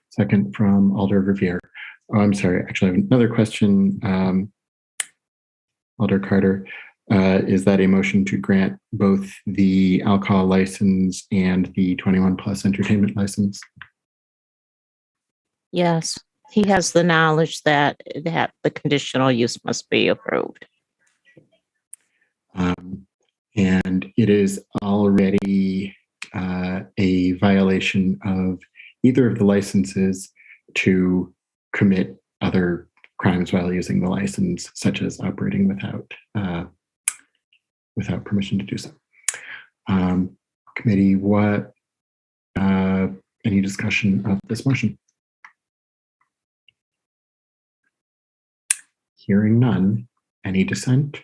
[SPEAKER 2] Second from Alder Revere. Oh, I'm sorry. Actually, I have another question. Alder Carter, is that a motion to grant both the alcohol license and the 21 plus entertainment license?
[SPEAKER 9] Yes, he has the knowledge that the conditional use must be approved.
[SPEAKER 2] And it is already a violation of either of the licenses to commit other crimes while using the license, such as operating without permission to do so. Committee, what any discussion of this motion? Hearing none. Any dissent?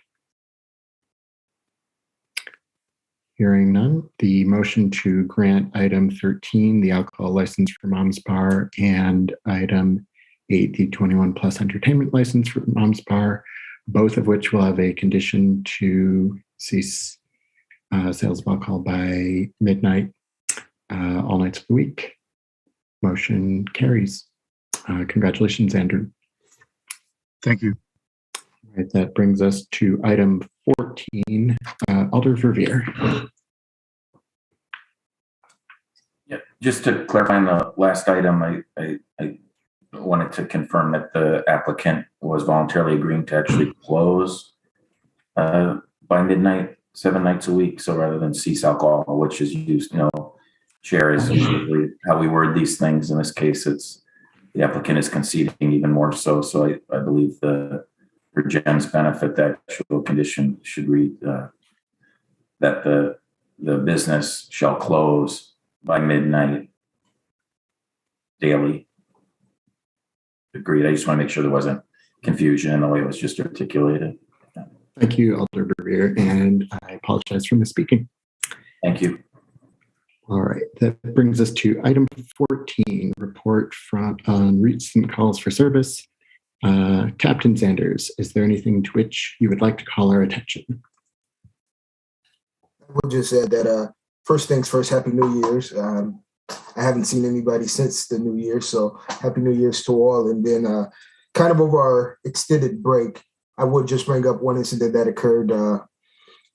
[SPEAKER 2] Hearing none, the motion to grant item 13, the alcohol license for Mom's Bar, and item 8, the 21 plus entertainment license for Mom's Bar, both of which will have a condition to cease sales of alcohol by midnight, all nights of the week. Motion carries. Congratulations, Andrew.
[SPEAKER 6] Thank you.
[SPEAKER 2] All right, that brings us to item 14, Alder Verveer.
[SPEAKER 18] Yeah, just to clarify on the last item, I wanted to confirm that the applicant was voluntarily agreeing to actually close by midnight, 7 nights a week. So rather than cease alcohol, which is used, Chair, is usually how we word these things. In this case, it's the applicant is conceding even more so. So I believe for Jen's benefit, that actual condition should read that the business shall close by midnight daily. Agreed. I just want to make sure there wasn't confusion in the way it was just articulated.
[SPEAKER 2] Thank you, Alder Verveer, and I apologize for misspeaking.
[SPEAKER 18] Thank you.
[SPEAKER 2] All right, that brings us to item 14, report on recent calls for service. Captain Sanders, is there anything to which you would like to call our attention?
[SPEAKER 12] I would just add that first things first, Happy New Year's. I haven't seen anybody since the New Year, so Happy New Year's to all. And then kind of over our extended break, I would just bring up one incident that occurred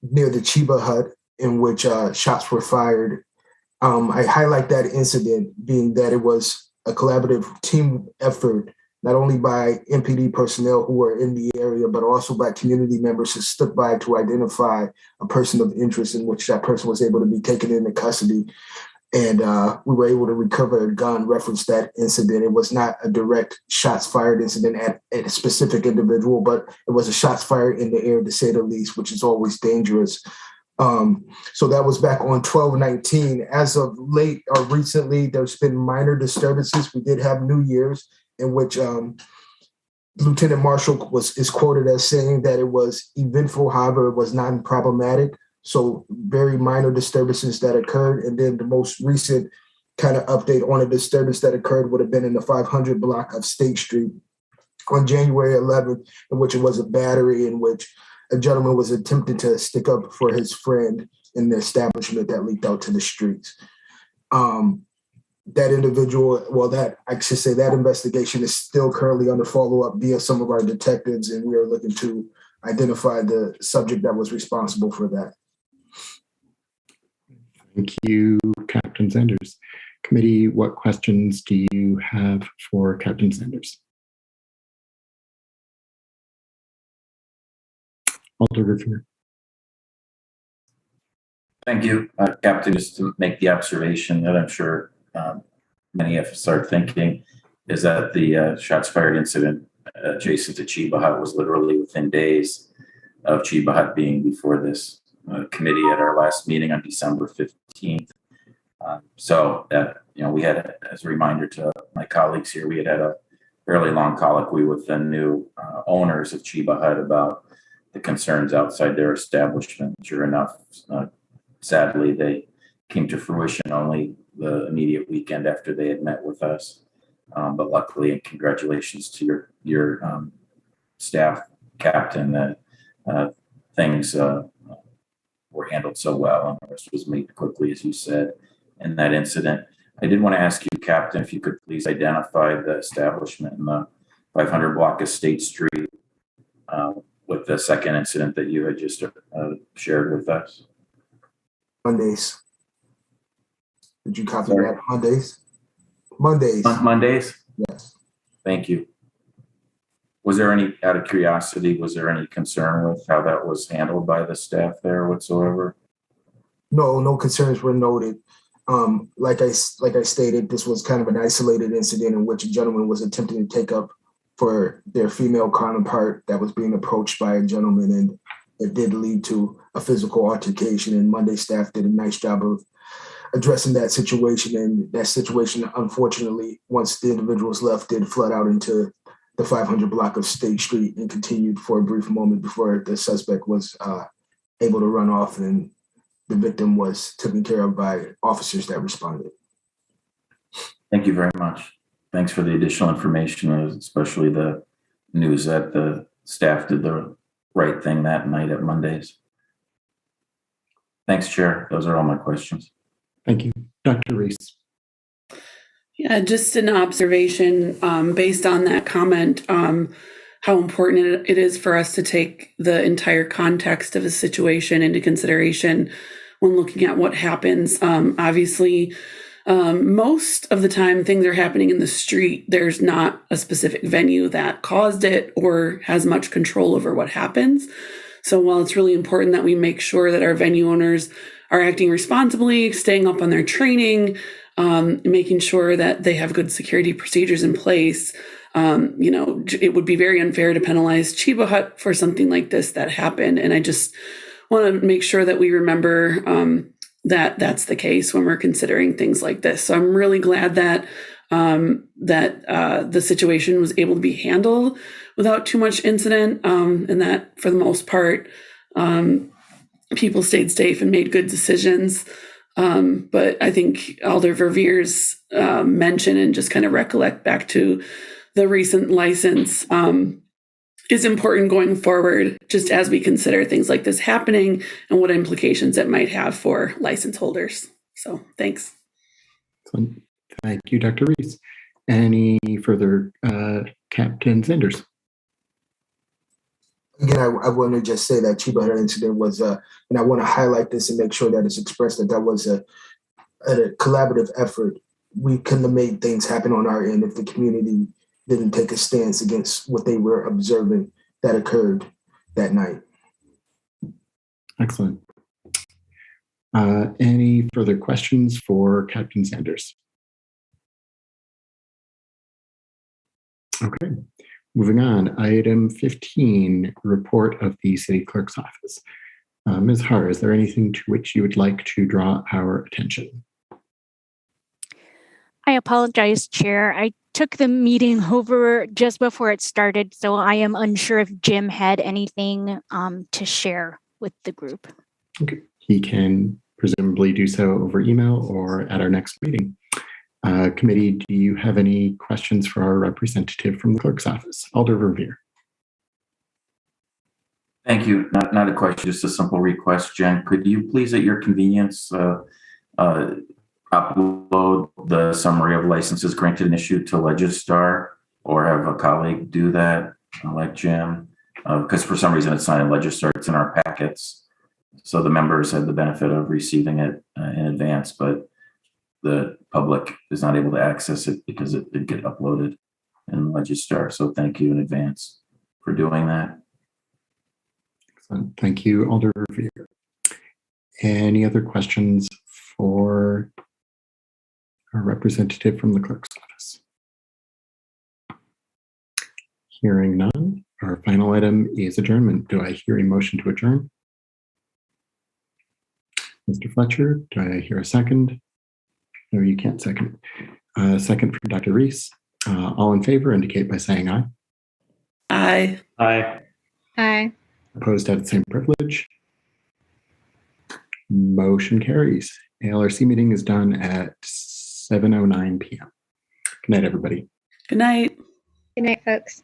[SPEAKER 12] near the Chiba Hut in which shots were fired. I highlight that incident being that it was a collaborative team effort, not only by MPD personnel who were in the area, but also by community members who stood by to identify a person of interest in which that person was able to be taken into custody. And we were able to recover a gun, reference that incident. It was not a direct shots fired incident at a specific individual, but it was a shots fired in the air, to say the least, which is always dangerous. So that was back on 12/19. As of late or recently, there's been minor disturbances. We did have New Year's in which Lieutenant Marshall is quoted as saying that it was eventful, however, it was not problematic. So very minor disturbances that occurred. And then the most recent kind of update on a disturbance that occurred would have been in the 500 block of State Street on January 11th, in which it was a battery in which a gentleman was attempting to stick up for his friend in the establishment that leaked out to the streets. That individual, that investigation is still currently under follow-up via some of our detectives, and we are looking to identify the subject that was responsible for that.
[SPEAKER 2] Thank you, Captain Sanders. Committee, what questions do you have for Captain Sanders? Alder Revere.
[SPEAKER 18] Thank you, Captain. Just to make the observation that I'm sure many of us are thinking is that the shots fired incident adjacent to Chiba Hut was literally within days of Chiba Hut being before this committee at our last meeting on December 15th. We had, as a reminder to my colleagues here, we had a fairly long colloquy with the new owners of Chiba Hut about the concerns outside their establishment. Sure enough, sadly, they came to fruition only the immediate weekend after they had met with us. But luckily, and congratulations to your staff, Captain, that things were handled so well and this was made quickly, as you said, in that incident. I did want to ask you, Captain, if you could please identify the establishment in the 500 block of State Street with the second incident that you had just shared with us.
[SPEAKER 12] Mondays. Did you copy that? Mondays? Mondays.
[SPEAKER 18] Mondays?
[SPEAKER 12] Yes.
[SPEAKER 18] Thank you. Was there any, out of curiosity, was there any concern with how that was handled by the staff there whatsoever?
[SPEAKER 12] No concerns were noted. Like I stated, this was kind of an isolated incident in which a gentleman was attempting to take up for their female counterpart that was being approached by a gentleman, and it did lead to a physical altercation. And Monday staff did a nice job of addressing that situation. And that situation, unfortunately, once the individuals left, did flood out into the 500 block of State Street and continued for a brief moment before the suspect was able to run off, and the victim was taken care of by officers that responded.
[SPEAKER 18] Thank you very much. Thanks for the additional information, especially the news that the staff did the right thing that night at Mondays. Thanks, Chair. Those are all my questions.
[SPEAKER 2] Thank you. Dr. Reese.
[SPEAKER 20] Yeah, just an observation based on that comment, how important it is for us to take the entire context of a situation into consideration when looking at what happens. Obviously, most of the time things are happening in the street. There's not a specific venue that caused it or has much control over what happens. So while it's really important that we make sure that our venue owners are acting responsibly, staying up on their training, making sure that they have good security procedures in place, it would be very unfair to penalize Chiba Hut for something like this that happened. And I just want to make sure that we remember that that's the case when we're considering things like this. So I'm really glad that the situation was able to be handled without too much incident, and that for the most part, people stayed safe and made good decisions. But I think Alder Verveer's mention and just kind of recollect back to the recent license is important going forward, just as we consider things like this happening and what implications it might have for license holders. So thanks.
[SPEAKER 2] Thank you, Dr. Reese. Any further, Captain Sanders?
[SPEAKER 12] Again, I want to just say that Chiba Hut incident was, and I want to highlight this and make sure that it's expressed that was a collaborative effort. We couldn't have made things happen on our end if the community didn't take a stance against what they were observing that occurred that night.
[SPEAKER 2] Excellent. Any further questions for Captain Sanders? Okay, moving on. Item 15, report of the City Clerk's Office. Ms. Har, is there anything to which you would like to draw our attention?
[SPEAKER 3] I apologize, Chair. I took the meeting over just before it started, so I am unsure if Jim had anything to share with the group.
[SPEAKER 2] Okay. He can presumably do so over email or at our next meeting. Committee, do you have any questions for our representative from the clerk's office? Alder Verveer.
[SPEAKER 18] Thank you. Not a question, just a simple request. Jen, could you please at your convenience upload the summary of licenses granted and issued to Legistar, or have a colleague do that, like Jim? Because for some reason it's not in Legistar, it's in our packets. So the members had the benefit of receiving it in advance, but the public is not able to access it because it did get uploaded in Legistar. So thank you in advance for doing that.
[SPEAKER 2] Excellent. Thank you, Alder Verveer. Any other questions for our representative from the clerk's office? Hearing none, our final item is adjournment. Do I hear a motion to adjourn? Mr. Fletcher, do I hear a second? No, you can't second. Second from Dr. Reese. All in favor indicate by saying aye.
[SPEAKER 20] Aye.
[SPEAKER 7] Aye.
[SPEAKER 19] Aye.
[SPEAKER 2] Opposed have the same privilege. Motion carries. ALRC meeting is done at 7:09 p.m. Good night, everybody.
[SPEAKER 20] Good night.
[SPEAKER 19] Good night, folks.